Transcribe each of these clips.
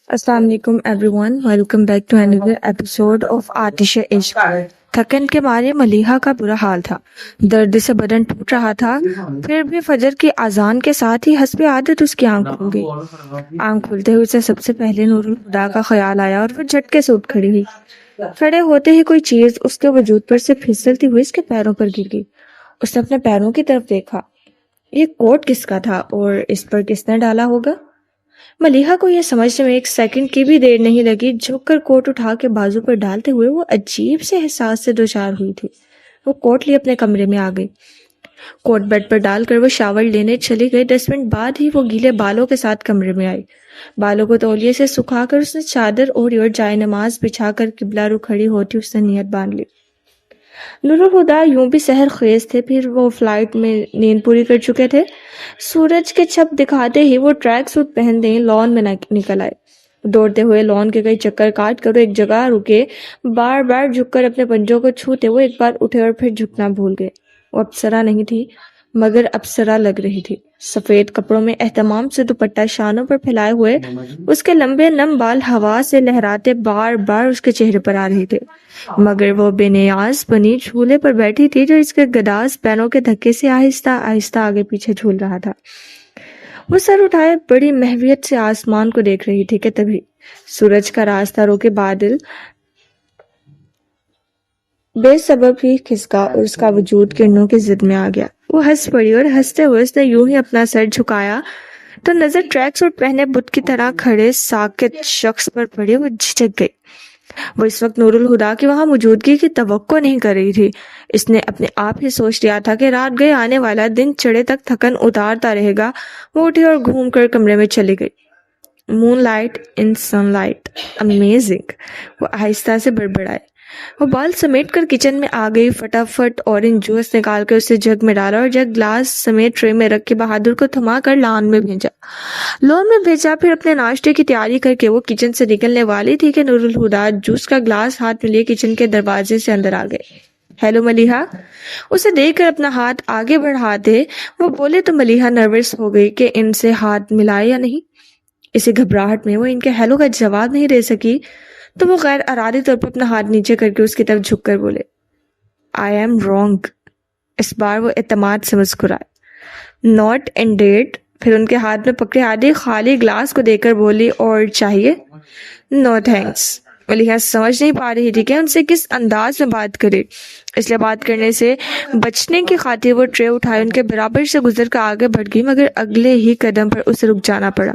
السلام علیکم everyone, welcome back to another episode of Aatish Ishq. تھکن کے مارے ملیحہ کا برا حال تھا، درد سے بدن ٹوٹ رہا تھا، پھر بھی فجر کی اذان کے ساتھ ہی حسب عادت اس کی آنکھ کھل گئی۔ آنکھ کھلتے ہی اسے سب سے پہلے نور الہدیٰ کا خیال آیا اور وہ جھٹکے سے اٹھ کھڑی ہوئی۔ کھڑے ہوتے ہی کوئی چیز اس کے وجود پر سے پھسلتی ہوئی اس کے پیروں پر گر گئی۔ اس نے اپنے پیروں کی طرف دیکھا، یہ کوٹ کس کا تھا اور اس پر کس نے ڈالا ہوگا؟ ملیحہ کو یہ سمجھنے میں ایک سیکنڈ کی بھی دیر نہیں لگی۔ جھک کر کوٹ اٹھا کے بازو پر ڈالتے ہوئے وہ عجیب سے احساس سے دوچار ہوئی تھی۔ وہ کوٹ لیے اپنے کمرے میں آ گئی۔ کوٹ بیڈ پر ڈال کر وہ شاور لینے چلی گئی۔ 10 منٹ بعد ہی وہ گیلے بالوں کے ساتھ کمرے میں آئی۔ بالوں کو تولیے سے سکھا کر اس نے چادر اوڑھی اور جائے نماز بچھا کر قبلہ رو کھڑی ہوتی اس نے نیت باندھ لی۔ نور الہدیٰ یوں بھی سحر خیز تھے، پھر وہ فلائٹ میں نیند پوری کر چکے تھے۔ سورج کے چھپ دکھاتے ہی وہ ٹریک سوٹ پہنتے لان میں نکل آئے۔ دوڑتے ہوئے لان کے کئی چکر کاٹ کر وہ ایک جگہ رکے، بار بار جھک کر اپنے پنجوں کو چھوتے وہ ایک بار اٹھے اور پھر جھکنا بھول گئے۔ وہ اپسرا نہیں تھی مگر اپسرا لگ رہی تھی۔ سفید کپڑوں میں اہتمام سے دوپٹہ شانوں پر پھیلائے ہوئے اس کے لمبے نم بال ہوا سے لہراتے بار بار اس کے چہرے پر آ رہے تھے، مگر وہ بے نیاز بنی جھولے پر بیٹھی تھی جو اس کے گداز پینوں کے دھکے سے آہستہ آہستہ آگے پیچھے جھول رہا تھا۔ وہ سر اٹھائے بڑی محویت سے آسمان کو دیکھ رہی تھی کہ تبھی سورج کا راستہ روکے بادل بے سبب ہی کھسکا اور اس کا وجود کرنوں کی زد میں آ گیا۔ وہ ہنس پڑی اور ہنستے ہوئے اس نے یوں ہی اپنا سر جھکایا تو نظر ٹریک سوٹ پہنے بت کی طرح کھڑے ساکت شخص پر پڑی۔ وہ جھٹک گئی۔ وہ اس وقت نور الہدیٰ کی وہاں موجودگی کی توقع نہیں کر رہی تھی۔ اس نے اپنے آپ ہی سوچ لیا تھا کہ رات گئے آنے والا دن چڑھے تک تھکن اتارتا رہے گا۔ وہ اٹھی اور گھوم کر کمرے میں چلی گئی۔ Moonlight and sunlight, amazing, وہ آہستہ سے بڑبڑائے۔ وہ بال سمیٹ کر کچن میں آ گئی، فٹافٹ اورنج جوس نکال کر اسے جگ میں ڈالا اور جگ گلاس سمیت ٹرے میں رکھ کے بہادر کو تھما کر لان میں بھیجا۔ پھر اپنے ناشتے کی تیاری کر کے وہ کچن سے نکلنے والی تھی کہ نور الہدیٰ جوس کا گلاس ہاتھ میں لیے کچن کے دروازے سے اندر آ گئے۔ ہیلو ملیحہ، اسے دیکھ کر اپنا ہاتھ آگے بڑھاتے وہ بولے تو ملیحہ نروس ہو گئی کہ ان سے ہاتھ ملائے یا نہیں۔ اسی گھبراہٹ میں وہ ان کے ہیلو کا جواب نہیں دے سکی تو وہ غیر ارادی طور پر اپنا ہاتھ نیچے کر کے اس کی طرف جھک کر بولے، آئی ایم رانگ۔ اس بار وہ اعتماد سے مسکرائے، ناٹ انڈیڈ۔ پھر ان کے ہاتھ میں پکڑے آدھی خالی گلاس کو دے کر بولی، اور چاہیے؟ نو تھینکس۔ ملیحہ سمجھ نہیں پا رہی تھی کہ ان سے کس انداز میں بات کرے، اس لیے بات کرنے سے بچنے کی خاطر وہ ٹرے اٹھائے ان کے برابر سے گزر کر آگے بڑھ گئی، مگر اگلے ہی قدم پر اسے رک جانا پڑا۔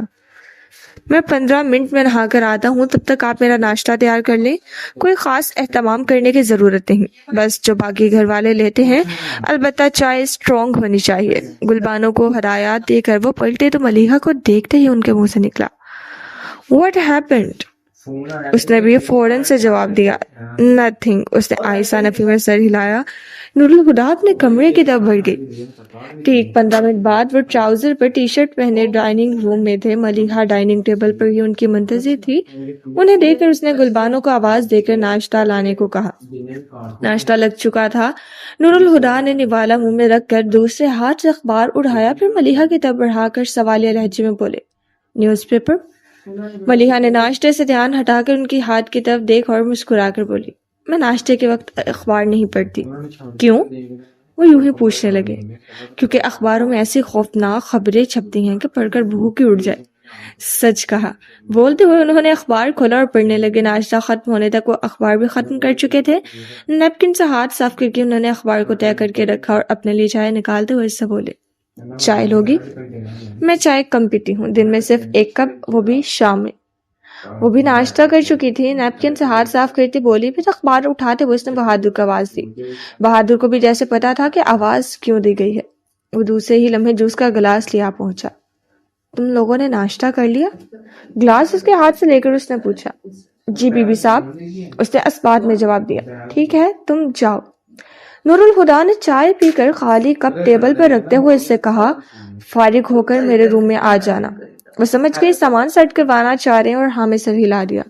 میں 15 منٹ میں نہا کر آتا ہوں، تب تک آپ میرا ناشتہ تیار کر لیں۔ کوئی خاص اہتمام کرنے کی ضرورت نہیں، بس جو باقی گھر والے لیتے ہیں، البتہ چائے اسٹرانگ ہونی چاہیے۔ گلبانوں کو ہدایات دے کر وہ پلٹے تو ملیحہ کو دیکھتے ہی ان کے منہ سے نکلا، واٹ ہیپنڈ؟ اس نے بھی فوراً سے جواب دیا، نتھنگ۔ اس نے آہستہ نفی میں سر ہلایا۔ نور الہدیٰ اپنے کمرے کی طرف بڑھ گئی۔ ٹھیک 15 منٹ بعد وہ ٹراؤزر پر ٹی شرٹ پہنے ڈائننگ روم میں تھے۔ ملیحہ ڈائننگ ٹیبل پر ہی ان کی منتظر تھی۔ انہیں دیکھ کر اس نے گلبانوں کو آواز دے کر ناشتہ لانے کو کہا۔ ناشتہ لگ چکا تھا۔ نور الہدیٰ نے نوالا منہ میں رکھ کر دوسرے ہاتھ سے اخبار اٹھایا، پھر ملیحہ کی طرف بڑھا کر سوالیہ لہجے میں بولے، نیوز پیپر؟ ملیحہ نے ناشتے سے دھیان ہٹا کر ان کی ہاتھ کی طرف دیکھ اور مسکرا کر بولی، میں ناشتے کے وقت اخبار نہیں پڑھتی۔ کیوں؟ وہ یوں ہی پوچھنے لگے۔ کیونکہ اخباروں میں ایسی خوفناک خبریں چھپتی ہیں کہ پڑھ کر بھوک ہی اٹھ جائے۔ سچ کہا۔ بولتے ہوئے انہوں نے اخبار کھولا اور پڑھنے لگے۔ ناشتہ ختم ہونے تک وہ اخبار بھی ختم کر چکے تھے۔ نیپکن سے ہاتھ صاف کر کے انہوں نے اخبار کو طے کر کے رکھا اور اپنے لیے چائے نکالتے ہوئے اس سے بولے، چائے لوگی؟ میں چائے کم پیتی ہوں، دن میں صرف 1 کپ، وہ بھی شام میں۔ وہ بھی ناشتہ کر چکی تھی۔ نیپکن سے ہاتھ صاف کرتی بولی، پھر اخبار اٹھاتے ہوئے اس نے بہادر کو آواز دی۔ بہادر کو بھی جیسے پتا تھا کہ آواز کیوں دی گئی ہے۔ وہ دوسرے ہی لمحے جوس کا گلاس لیا پہنچا۔ تم لوگوں نے ناشتہ کر لیا؟ گلاس اس کے ہاتھ سے لے کر اس نے پوچھا۔ جی بی بی صاحب، اس نے اسبات میں جواب دیا۔ ٹھیک ہے، تم جاؤ۔ نور الہدیٰ نے چائے پی کر خالی کپ ٹیبل پر رکھتے ہوئے اس سے کہا، فارغ ہو کر میرے روم میں آ جانا۔ وہ سمجھ گئی سامان سیٹ کروانا چاہ رہے ہیں اور ہاں میں سر ہلا دیا۔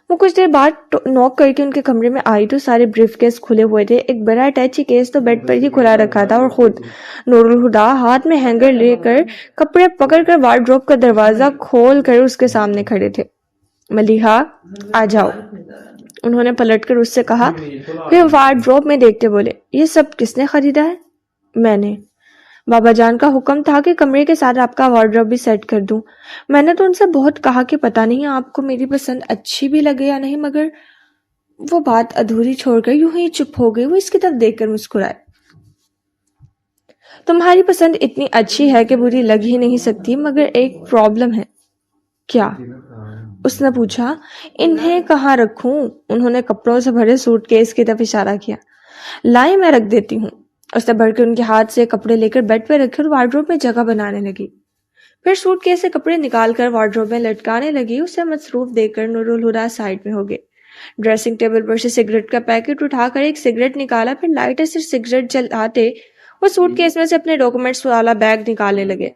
وہ کچھ دیر بعد نوک کر کے ان کے کمرے میں آئی تو سارے بریف کیس کھلے ہوئے تھے۔ ایک بڑا اٹیچی کیس تو بیڈ پر ہی کھلا رکھا تھا اور خود نور الہدیٰ ہاتھ میں ہینگر لے کر کپڑے پکڑ کر وارڈروب کا دروازہ کھول کر اس کے سامنے کھڑے تھے۔ ملیحہ آ جاؤ، انہوں نے پلٹ کر اس سے کہا، پھر وارڈروب میں دیکھتے بولے، یہ سب کس نے خریدا ہے؟ میں نے۔ بابا جان کا حکم تھا کہ کمرے کے ساتھ آپ کا وارڈروب بھی سیٹ کر دوں۔ میں نے تو ان سے بہت کہا کہ پتہ نہیں آپ کو میری پسند اچھی بھی لگے یا نہیں، مگر وہ بات ادھوری چھوڑ کر یوں ہی چپ ہو گئی۔ وہ اس کی طرف دیکھ کر مسکرائے۔ تمہاری پسند اتنی اچھی ہے کہ بری لگ ہی نہیں سکتی، مگر ایک پرابلم ہے۔ کیا؟ اس نے پوچھا۔ انہیں کہاں رکھوں؟ انہوں نے کپڑوں سے بھرے سوٹ کیس کی طرف اشارہ کیا۔ لائیں میں رکھ دیتی ہوں۔ اس نے بڑھ کر ان کے ہاتھ سے کپڑے لے کر بیڈ پہ رکھے اور وارڈروب میں جگہ بنانے لگی۔ پھر سوٹ کیس سے کپڑے نکال کر وارڈروب میں لٹکانے لگی۔ اسے مصروف دیکھ کر نور الہدیٰ سائڈ میں ہو گئے۔ ڈریسنگ ٹیبل پر سے سگریٹ کا پیکٹ اٹھا کر ایک سگریٹ نکالا، پھر لائٹر سے سگریٹ جلاتے وہ سوٹ کیس میں سے اپنے ڈاکومنٹس والا بیگ نکالنے لگے۔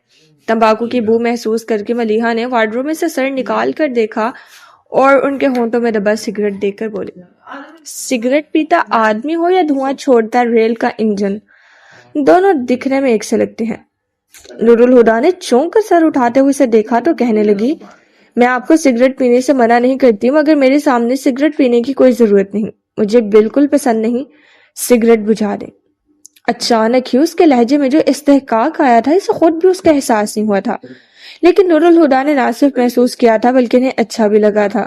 تمباکو کی بو محسوس کر کے ملیحہ نے وارڈروب میں سے سر نکال کر دیکھا اور ان کے ہونٹوں میں دبا سگریٹ دیکھ کر بولی، سگریٹ پیتا آدمی ہو یا دھواں چھوڑتا ریل کا انجن، دونوں دکھنے میں ایک سے لگتے ہیں۔ نور الہدیٰ نے چونک کر سر اٹھاتے ہوئے اسے دیکھا تو کہنے لگی، میں آپ کو سگریٹ پینے سے منع نہیں کرتی، مگر میرے سامنے سگریٹ پینے کی کوئی ضرورت نہیں، مجھے بالکل پسند نہیں، سگریٹ بجھا دیں۔ اچانک ہی اس کے لہجے میں جو استحقاق آیا تھا، اسے خود بھی اس کا احساس نہیں ہوا تھا، لیکن نور الہدیٰ نے نہ صرف محسوس کیا تھا بلکہ انہیں اچھا بھی لگا تھا۔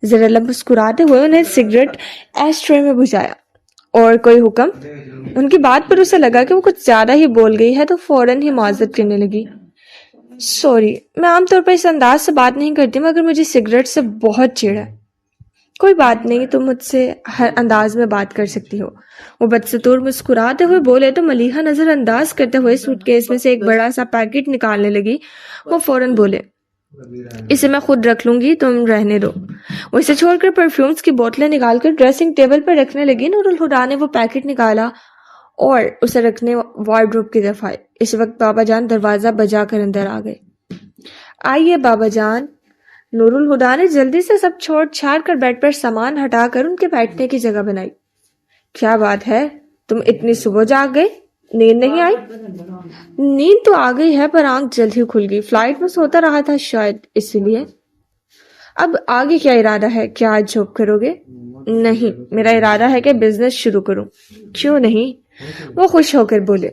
ذرا لب مسکراتے ہوئے انہیں سگریٹ ایش ٹرے میں بجھایا۔ اور کوئی حکم؟ ان کی بات پر اسے لگا کہ وہ کچھ زیادہ ہی بول گئی ہے تو فوراً ہی معذرت کرنے لگی، سوری، میں عام طور پر اس انداز سے بات نہیں کرتی، مگر مجھے سگریٹ سے بہت چڑ ہے۔ کوئی بات نہیں، تم مجھ سے ہر انداز میں بات کر سکتی ہو، وہ بدستور مسکراتے ہوئے بولے تو ملیحہ نظر انداز کرتے ہوئے سوٹ کیس میں سے ایک بڑا سا پیکٹ نکالنے لگی۔ وہ فوراً بولے، اسے میں خود رکھ لوں گی، تم رہنے دو۔ وہ اسے چھوڑ کر پرفیومز کی بوتلیں نکال کر ڈریسنگ ٹیبل پر رکھنے لگی۔ نور الہدیٰ نے وہ پیکٹ نکالا اور اسے رکھنے وارڈروب کی طرف آئے۔ اس وقت بابا جان دروازہ بجا کر اندر آ گئے۔ آئیے بابا جان۔ نور الہدیٰ نے جلدی سے سب چھوڑ چھاڑ کر بیڈ پر سامان ہٹا کر ان کے بیٹھنے کی جگہ بنائی۔ کیا بات ہے، تم اتنی صبح جاگ گئے؟ نیند نہیں آئی؟ نیند تو آ گئی ہے پر آنکھ جلد ہی کھل گئی، فلائٹ میں سوتا رہا تھا شاید اسی لیے۔ اب آگے کیا ارادہ ہے؟ کیا آج جاب کرو گے؟ نہیں، میرا ارادہ ہے کہ بزنس شروع کروں۔ کیوں نہیں؟ وہ خوش ہو کر بولے،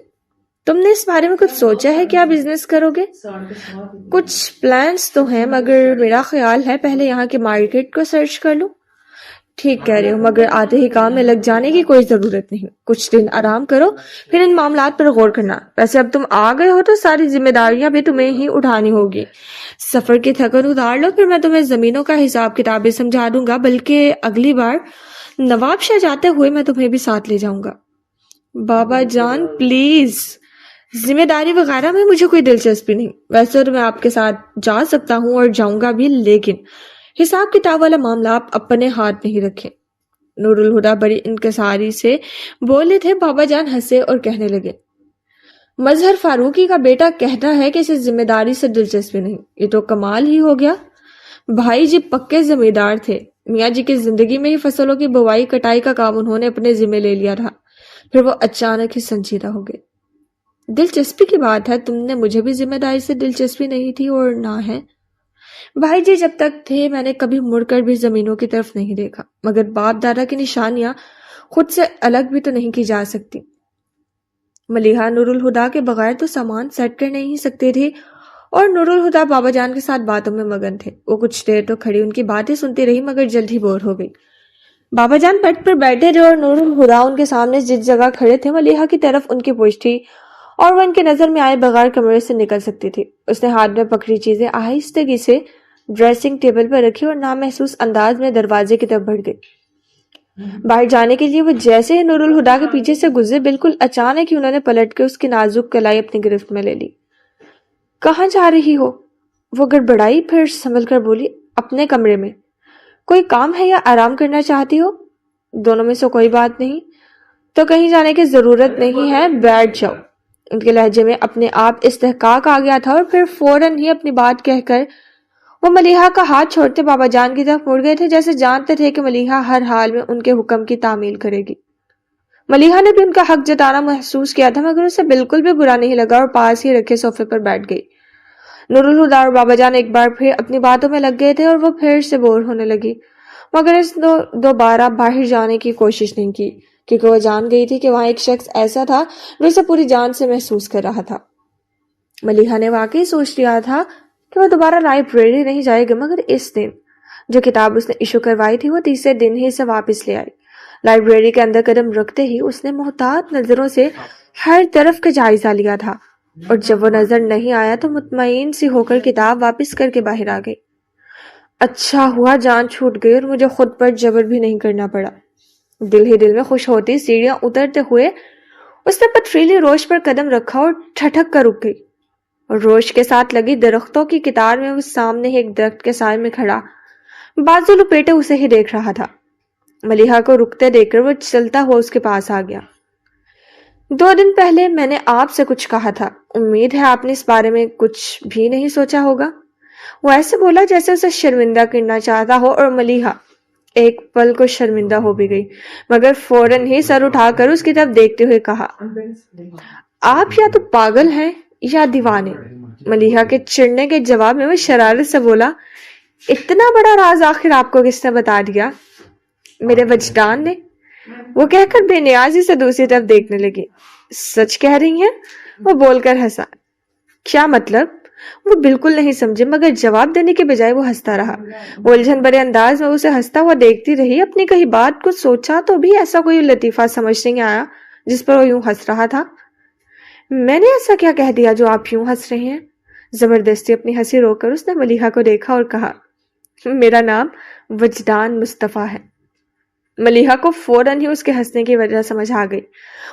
تم نے اس بارے میں کچھ سوچا ہے کیا بزنس کرو گے؟ کچھ پلانس تو ہیں، مگر میرا خیال ہے پہلے یہاں کے مارکیٹ کو سرچ کر لوں۔ ٹھیک کہہ رہے ہو، مگر آتے ہی کام میں لگ جانے کی کوئی ضرورت نہیں، کچھ دن آرام کرو پھر ان معاملات پر غور کرنا۔ ویسے اب تم آ گئے ہو تو ساری ذمہ داریاں بھی تمہیں ہی اٹھانی ہوگی۔ سفر کی تھکن اتار لو، پھر میں تمہیں زمینوں کا حساب کتابیں سمجھا دوں گا، بلکہ اگلی بار نواب شاہ جاتے ہوئے میں تمہیں بھی ساتھ لے جاؤں گا۔ بابا جان پلیز، ذمہ داری وغیرہ میں مجھے کوئی دلچسپی نہیں، ویسے تو میں آپ کے ساتھ جا سکتا ہوں اور جاؤں گا بھی، لیکن حساب کتاب والا معاملہ آپ اپنے ہاتھ نہیں رکھیں۔ نور الہدیٰ بڑی انکساری سے بولے تھے۔ بابا جان ہنسے اور کہنے لگے، مظہر فاروقی کا بیٹا کہتا ہے کہ اسے ذمہ داری سے دلچسپی نہیں، یہ تو کمال ہی ہو گیا۔ بھائی جی پکے ذمہ دار تھے، میاں جی کی زندگی میں ہی فصلوں کی بوائی کٹائی کا کام انہوں نے اپنے ذمہ لے لیا تھا، پھر وہ اچانک ہی سنجیدہ ہو گئے۔ دلچسپی کی بات ہے، تم نے مجھے بھی ذمہ داری سے دلچسپی نہیں تھی اور نہ ہے۔ بھائی جی جب تک تھے میں نے کبھی مڑ کر بھی زمینوں کی طرف نہیں دیکھا، مگر باپ دادا کی نشانیاں خود سے الگ بھی تو نہیں کی جا سکتی۔ ملیحہ نور الہدیٰ کے بغیر تو سامان سیٹ کر نہیں سکتے تھے، اور نور الہدیٰ بابا جان کے ساتھ باتوں میں مگن تھے۔ وہ کچھ دیر تو کھڑی ان کی باتیں سنتی رہی، مگر جلد ہی بور ہو گئی۔ بابا جان بیڈ پر بیٹھے رہے اور نور الہدیٰ ان کے سامنے جس جگہ کھڑے تھے ملیحہ کی طرف ان کی پوچھ تھی، اور وہ ان کے نظر میں آئے بغیر کمرے سے نکل سکتی تھی۔ اس نے ہاتھ میں پکڑی چیزیں آہستگی سے ڈریسنگ ٹیبل پر رکھی اور نامحسوس انداز میں دروازے کی طرف بڑھ گئی۔ باہر جانے کے لیے وہ جیسے ہی نور الہدیٰ کے پیچھے سے گزرے، بالکل اچانک ہی انہوں نے پلٹ کے اس کی نازک کلائی اپنی گرفت میں لے لی۔ کہاں جا رہی ہو؟ وہ گڑبڑائی، پھر سنبھل کر بولی، اپنے کمرے میں۔ کوئی کام ہے یا آرام کرنا چاہتی ہو؟ دونوں میں سے کوئی بات نہیں، تو کہیں جانے کی ضرورت نہیں ہے، بیٹھ جاؤ۔ ان کے لہجے میں اپنے آپ استحقاق آ گیا تھا، اور پھر فوراً ہی اپنی بات کہہ کر وہ ملیحہ کا ہاتھ چھوڑتے بابا جان کی طرف مڑ گئے تھے، جیسے جانتے تھے کہ ملیحہ ہر حال میں ان کے حکم کی تعمیل کرے گی۔ ملیحہ نے بھی ان کا حق جتانا محسوس کیا تھا، مگر اسے بالکل بھی برا نہیں لگا اور پاس ہی رکھے صوفے پر بیٹھ گئی۔ نور الہدا اور بابا جان ایک بار پھر اپنی باتوں میں لگ گئے تھے اور وہ پھر سے بور ہونے لگی، مگر اس دوبارہ باہر جانے کی کوشش نہیں کی، کیونکہ وہ جان گئی تھی کہ وہاں ایک شخص ایسا تھا جو اسے پوری جان سے محسوس کر رہا تھا۔ ملیحہ نے واقعی سوچ لیا تھا کہ وہ دوبارہ لائبریری نہیں جائے گی، مگر اس دن جو کتاب اس نے ایشو کروائی تھی وہ تیسرے دن ہی سے واپس لے آئی۔ لائبریری کے اندر قدم رکھتے ہی اس نے محتاط نظروں سے ہر طرف کا جائزہ لیا تھا، اور جب وہ نظر نہیں آیا تو مطمئن سی ہو کر کتاب واپس کر کے باہر آ گئی۔ اچھا ہوا جان چھوٹ گئی اور مجھے خود پر جبر بھی نہیں کرنا پڑا۔ دل ہی دل میں خوش ہوتی سیڑھیاں اترتے ہوئے اس نے پتھریلی روش پر قدم رکھا اور ٹھٹک کر رک گئی، اور روش کے ساتھ لگی درختوں کی قطار میں وہ سامنے ہی ایک درخت کے سائے میں کھڑا بازو لپیٹے اسے ہی دیکھ رہا تھا۔ ملیحہ کو رکتے دیکھ کر وہ چلتا ہوا اس کے پاس آ گیا۔ 2 دن پہلے میں نے آپ سے کچھ کہا تھا، امید ہے آپ نے اس بارے میں کچھ بھی نہیں سوچا ہوگا۔ وہ ایسے بولا جیسے اسے شرمندہ کرنا چاہتا ہو، اور ملیحہ ایک پل کو شرمندہ ہو بھی گئی، مگر فوراً ہی سر اٹھا کر اس کی طرف دیکھتے ہوئے کہا، آپ یا تو پاگل ہیں یا دیوانے۔ ملیحہ کے چڑھنے کے جواب میں وہ شرارت سے بولا، اتنا بڑا راز آخر آپ کو کس نے بتا دیا؟ میرے وجدان نے، وہ کہہ کر بے نیازی سے دوسری طرف دیکھنے لگی۔ سچ کہہ رہی ہیں؟ وہ بول کر ہنسا۔ کیا مطلب؟ وہ بالکل نہیں سمجھے، مگر جواب دینے کے بجائے وہ ہنستا رہا۔ وہ الجھن بھرے انداز میں اسے ہنستا ہوا دیکھتی رہی۔ اپنی کہی بات کو سوچا تو بھی ایسا کوئی لطیفہ سمجھ نہیں آیا جس پر وہ یوں ہنس رہا تھا۔ میں نے ایسا کیا کہہ دیا جو آپ یوں ہنس رہے ہیں؟ زبردستی اپنی ہنسی روک کر اس نے ملیحہ کو دیکھا اور کہا، میرا نام وجدان مصطفیٰ ہے۔ ملیحہ کو فوراً ہی اس کے ہنسنے کی وجہ سمجھ آ گئی۔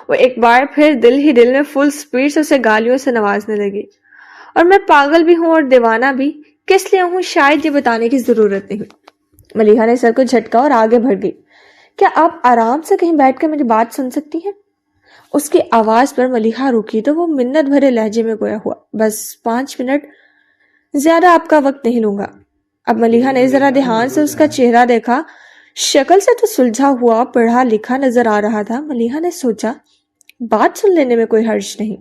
وہ ایک بار پھر دل ہی دل میں فل سپیڈ سے اسے گالیوں سے نوازنے لگی، اور میں پاگل بھی ہوں اور دیوانہ بھی کس لیے ہوں شاید یہ بتانے کی ضرورت نہیں۔ ملیحہ نے سر کو جھٹکا اور آگے بڑھ گئی۔ کیا آپ آرام سے کہیں بیٹھ کر میری بات سن سکتی ہیں؟ اس کی آواز پر ملیحہ رکی تو وہ منت بھرے لہجے میں گویا ہوا، بس 5 منٹ، زیادہ آپ کا وقت نہیں لوں گا۔ اب ملیحہ نے ذرا دھیان سے اس کا چہرہ دیکھا۔ شکل سے تو سلجھا ہوا پڑھا لکھا نظر آ رہا تھا۔ ملیحہ نے سوچا، بات سن لینے میں کوئی حرج نہیں،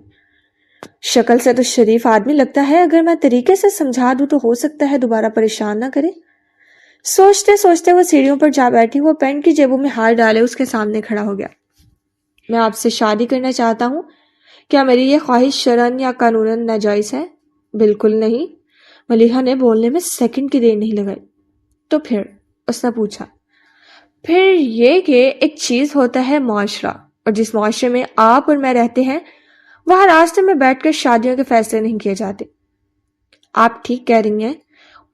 شکل سے تو شریف آدمی لگتا ہے، اگر میں طریقے سے سمجھا دوں تو ہو سکتا ہے دوبارہ پریشان نہ کرے۔ سوچتے سوچتے وہ سیڑھیوں پر جا بیٹھی۔ وہ پینٹ کی جیبوں میں ہاتھ ڈالے اس کے سامنے کھڑا ہو گیا۔ میں آپ سے شادی کرنا چاہتا ہوں، کیا میری یہ خواہش شرعاً یا قانوناً ناجائز ہے؟ بالکل نہیں۔ ملیحہ نے بولنے میں سیکنڈ کی دیر نہیں لگائی۔ تو پھر؟ اس نے پوچھا۔ پھر یہ کہ ایک چیز ہوتا ہے معاشرہ، اور جس معاشرے میں آپ اور میں رہتے ہیں وہاں راستے میں بیٹھ کر شادیوں کے فیصلے نہیں کیے جاتے۔ آپ ٹھیک کہہ رہی ہیں۔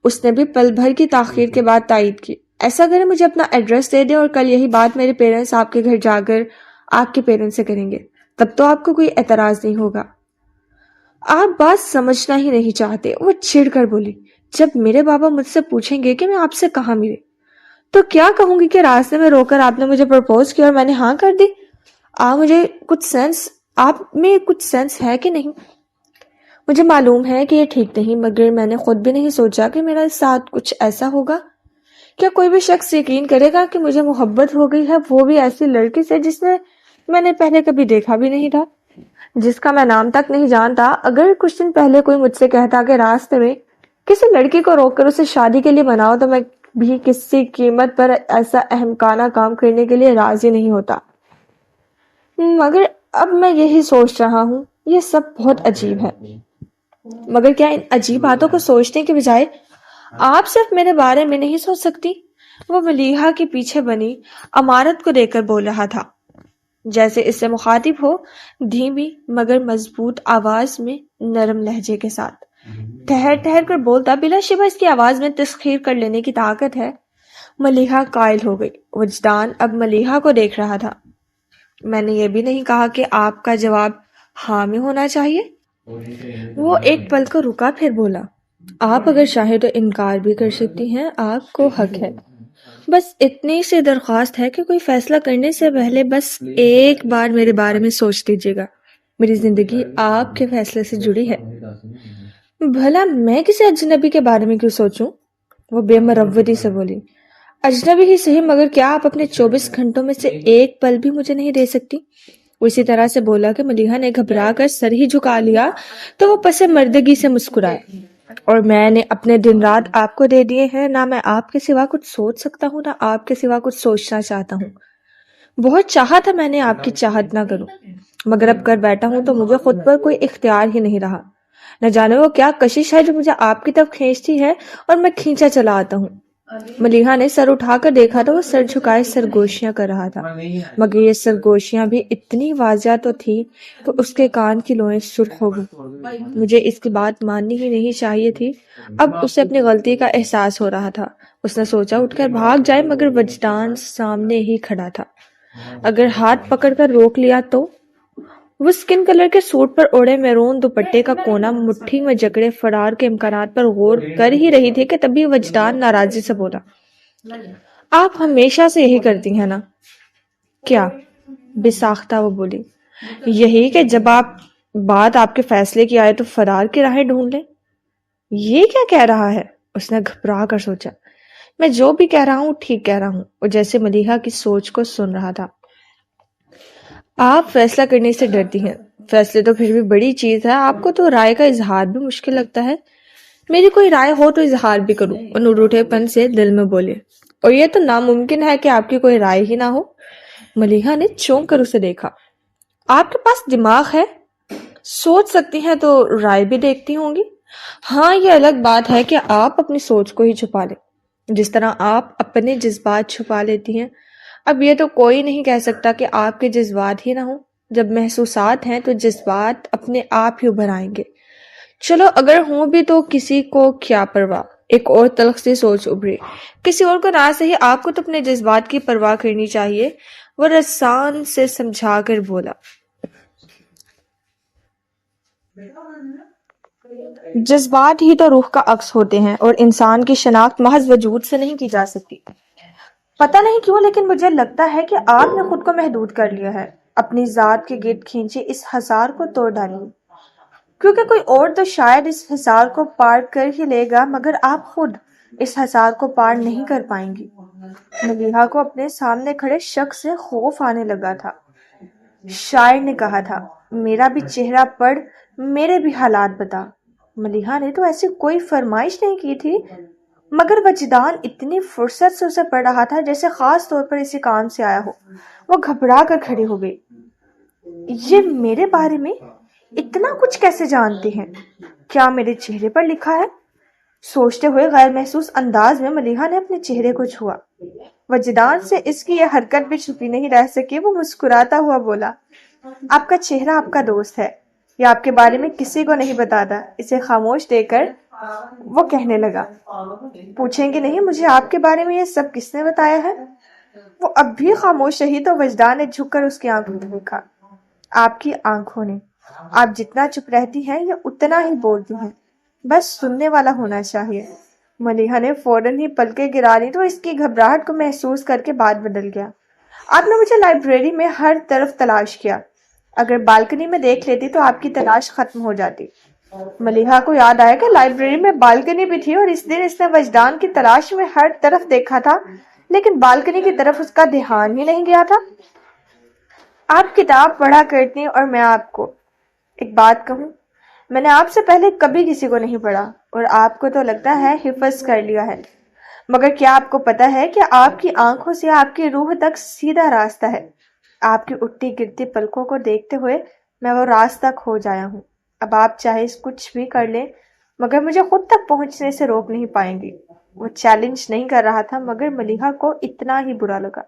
اس نے بھی پل بھر کی تاخیر کے بعد تائید کی۔ ایسا کریں، مجھے اپنا ایڈریس دے دیں اور کل یہی بات میرے پیرنٹس آپ کے گھر جا کر آپ کے پیرنٹس سے کریں گے، تب تو آپ کو کوئی اعتراض نہیں ہوگا۔ آپ بات سمجھنا ہی نہیں چاہتے، وہ چڑ کر بولی۔ جب میرے بابا مجھ سے پوچھیں گے کہ میں آپ سے کہاں ملے تو کیا کہوں گی کہ راستے میں رو کر آپ نے مجھے پرپوز کیا اور میں نے ہاں کر دی؟ آپ میں کچھ سینس ہے کہ نہیں؟ مجھے معلوم ہے کہ یہ ٹھیک نہیں، مگر میں نے خود بھی نہیں سوچا کہ میرے ساتھ کچھ ایسا ہوگا۔ کیا کوئی بھی شخص یقین کرے گا کہ مجھے محبت ہو گئی ہے، وہ بھی ایسی لڑکی سے جس نے میں نے پہلے کبھی دیکھا بھی نہیں تھا، جس کا میں نام تک نہیں جانتا؟ اگر کچھ دن پہلے کوئی مجھ سے کہتا کہ راستے میں کسی لڑکی کو روک کر اسے شادی کے لیے مناؤ تو میں بھی کسی قیمت پر ایسا احمقانہ کام کرنے کے لیے راضی نہیں ہوتا، مگر اب میں یہی سوچ رہا ہوں، یہ سب بہت عجیب ہے۔ مگر کیا ان عجیب باتوں کو سوچنے کے بجائے آپ صرف میرے بارے میں نہیں سوچ سکتی؟ وہ ملیحہ کے پیچھے بنی عمارت کو دیکھ کر بول رہا تھا، جیسے اس سے مخاطب ہو، دھیمی مگر مضبوط آواز میں، نرم لہجے کے ساتھ۔ ٹھہر ٹھہر کر بولتا، بلا شبہ اس کی آواز میں تسخیر کر لینے کی طاقت ہے۔ ملیحہ قائل ہو گئی۔ وجدان اب ملیحہ کو دیکھ رہا تھا۔ میں نے یہ بھی نہیں کہا کہ آپ کا جواب ہاں میں ہونا چاہیے۔ وہ ایک پل کو رکا، پھر بولا، آپ اگر چاہیں تو انکار بھی کر سکتی ہیں، آپ کو حق ہے۔ بس اتنی سی درخواست ہے کہ کوئی فیصلہ کرنے سے پہلے بس ایک بار میرے بارے میں سوچ لیجیے گا۔ میری زندگی آپ کے فیصلے سے جڑی ہے۔ بھلا میں کسی اجنبی کے بارے میں کیوں سوچوں؟ وہ بے مروتی سے بولی۔ اجنبی ہی صحیح، مگر کیا آپ اپنے 24 گھنٹوں میں سے ایک پل بھی مجھے نہیں دے سکتی؟ وہ اسی طرح سے بولا کہ ملیحہ نے گھبرا کر سر ہی جھکا لیا تو وہ پس مردگی سے مسکرایا۔ اور میں نے اپنے دن رات آپ کو دے دیے ہیں. نہ میں آپ کے سوا کچھ سوچ سکتا ہوں، نہ آپ کے سوا کچھ سوچنا چاہتا ہوں. بہت چاہا تھا میں نے آپ کی چاہت نہ کروں، مگر اب کر بیٹھا ہوں تو مجھے خود پر کوئی اختیار ہی نہیں رہا. نہ جانے وہ کیا کشش ہے جو مجھے آپ کی طرف کھینچتی ہے اور میں کھینچا چلا آتا ہوں. ملیحہ نے سر اٹھا کر دیکھا تو وہ سر جھکائے سرگوشیاں کر رہا تھا، مگر یہ سرگوشیاں بھی اتنی واضح تو تھی کہ اس کے کان کی لوئیں سرخ ہو گئی. مجھے اس کی بات ماننی ہی نہیں چاہیے تھی. اب اسے اپنی غلطی کا احساس ہو رہا تھا. اس نے سوچا اٹھ کر بھاگ جائے، مگر وجدان سامنے ہی کھڑا تھا. اگر ہاتھ پکڑ کر روک لیا تو؟ وہ سکن کلر کے سوٹ پر اوڑے میرون دوپٹے کا کونا مٹھی میں جکڑے فرار کے امکانات پر غور کر ہی رہی تھی کہ تبھی وجدان ناراضی سے بولا، آپ ہمیشہ سے یہی کرتی ہیں نا؟ کیا؟ بے ساختہ وہ بولی، یہی کہ جب بات آپ کے فیصلے کی آئے تو فرار کی راہیں ڈھونڈ لیں. یہ کیا کہہ رہا ہے؟ اس نے گھبرا کر سوچا. میں جو بھی کہہ رہا ہوں ٹھیک کہہ رہا ہوں. اور جیسے ملیحہ کی سوچ کو سن رہا تھا. آپ فیصلہ کرنے سے ڈرتی ہیں. فیصلے تو پھر بھی بڑی چیز ہے. آپ کو تو رائے کا اظہار بھی مشکل لگتا ہے. میری کوئی رائے ہو تو اظہار بھی کروں. اور نروٹھے پن سے دل میں بولے، اور یہ تو ناممکن ہے کہ آپ کی کوئی رائے ہی نہ ہو. ملیحہ نے چونک کر اسے دیکھا. آپ کے پاس دماغ ہے، سوچ سکتی ہیں تو رائے بھی دیکھتی ہوں گی. ہاں، یہ الگ بات ہے کہ آپ اپنی سوچ کو ہی چھپا لیں، جس طرح آپ اپنے جذبات چھپا لیتی ہیں. اب یہ تو کوئی نہیں کہہ سکتا کہ آپ کے جذبات ہی نہ ہوں. جب محسوسات ہیں تو جذبات اپنے آپ ہی ابھر آئیں گے. چلو اگر ہوں بھی تو کسی کو کیا پرواہ. ایک اور تلخ سی سوچ ابھری. کسی اور کو نہ صحیح آپ کو تو اپنے جذبات کی پرواہ کرنی چاہیے. وہ رسان سے سمجھا کر بولا، جذبات ہی تو روح کا عکس ہوتے ہیں اور انسان کی شناخت محض وجود سے نہیں کی جا سکتی. پتہ نہیں کیوں لیکن مجھے لگتا ہے کہ آپ نے خود کو محدود کر لیا ہے. اپنی ذات کے گرد کھینچی اس حصار کو توڑ ڈالی، کیونکہ کوئی اور تو شاید اس حصار کو پار کر ہی لے گا، مگر آپ خود اس حصار کو پار نہیں کر پائیں گی. ملیحہ کو اپنے سامنے کھڑے شخص سے خوف آنے لگا تھا. شاعر نے کہا تھا، میرا بھی چہرہ پڑھ، میرے بھی حالات بتا. ملیحہ نے تو ایسی کوئی فرمائش نہیں کی تھی، مگر وجدان اتنی فرصت سے اسے پڑھ رہا تھا جیسے خاص طور پر اسی کام سے آیا ہو. وہ گھبرا کر کھڑی ہو گئی. یہ میرے بارے میں اتنا کچھ کیسے جانتے ہیں؟ کیا میرے چہرے پر لکھا ہے؟ سوچتے ہوئے غیر محسوس انداز میں ملیحہ نے اپنے چہرے کو چھوا. وجدان سے اس کی یہ حرکت بھی چھپی نہیں رہ سکی. وہ مسکراتا ہوا بولا، آپ کا چہرہ آپ کا دوست ہے، یہ آپ کے بارے میں کسی کو نہیں بتاتا. اسے خاموش دے کر وہ کہنے لگا، پوچھیں گے نہیں مجھے آپ کے بارے میں یہ سب کس نے بتایا ہے؟ وہ اب بھی خاموش رہی تو وجدان نے جھک کر اس کی آنکھوں میں دیکھا. آپ کی آنکھوں نے. آپ جتنا چپ رہتی ہیں یہ اتنا ہی بولتی ہیں، بس سننے والا ہونا چاہیے. ملیحہ نے فوراً ہی پلکیں گرا لی تو اس کی گھبراہٹ کو محسوس کر کے بات بدل گیا. آپ نے مجھے لائبریری میں ہر طرف تلاش کیا، اگر بالکنی میں دیکھ لیتی تو آپ کی تلاش ختم ہو جاتی. ملیحہ کو یاد آیا کہ لائبریری میں بالکنی بھی تھی اور اس دن اس نے وجدان کی تلاش میں ہر طرف دیکھا تھا، لیکن بالکنی کی طرف اس کا دھیان ہی نہیں گیا تھا. آپ کتاب پڑھا کرتی اور میں آپ کو ایک بات کہوں، میں نے آپ سے پہلے کبھی کسی کو نہیں پڑھا اور آپ کو تو لگتا ہے حفظ کر لیا ہے، مگر کیا آپ کو پتا ہے کہ آپ کی آنکھوں سے آپ کی روح تک سیدھا راستہ ہے. آپ کی اٹھتی گرتی پلکوں کو دیکھتے ہوئے میں وہ راستہ کھو جایا ہوں. اب آپ چاہے کچھ بھی کر لیں مگر مجھے خود تک پہنچنے سے روک نہیں پائیں گی. وہ چیلنج نہیں کر رہا تھا مگر ملیحہ کو اتنا ہی برا لگا.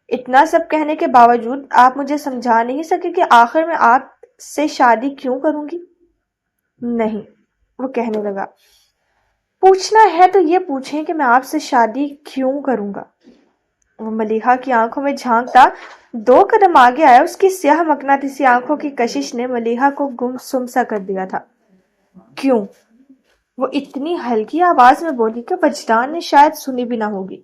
اتنا سب کہنے کے باوجود آپ مجھے سمجھا نہیں سکے کہ آخر میں آپ سے شادی کیوں کروں گی؟ نہیں، وہ کہنے لگا، پوچھنا ہے تو یہ پوچھیں کہ میں آپ سے شادی کیوں کروں گا. وہ ملیحہ کی آنکھوں میں جھانکتا 2 قدم آگے آیا. اس کی سیاہ مقناطیسی آنکھوں کی کشش نے ملیحہ کو گمسم سا کر دیا تھا. کیوں؟ وہ اتنی ہلکی آواز میں بولی کہ وجدان نے شاید سنی بھی نہ ہوگی.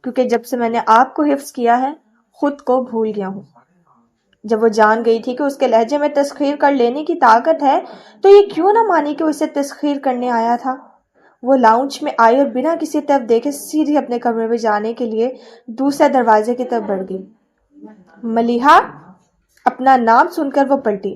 کیونکہ جب سے میں نے آپ کو حفظ کیا ہے خود کو بھول گیا ہوں. جب وہ جان گئی تھی کہ اس کے لہجے میں تسخیر کر لینے کی طاقت ہے تو یہ کیوں نہ مانی کہ اسے تسخیر کرنے آیا تھا. وہ لاؤنج میں آئی اور بنا کسی طرف دیکھے سیدھی اپنے کمرے میں جانے کے لیے دوسرے دروازے کی طرف بڑھ گئی. ملیحہ! اپنا نام سن کر وہ پلٹی.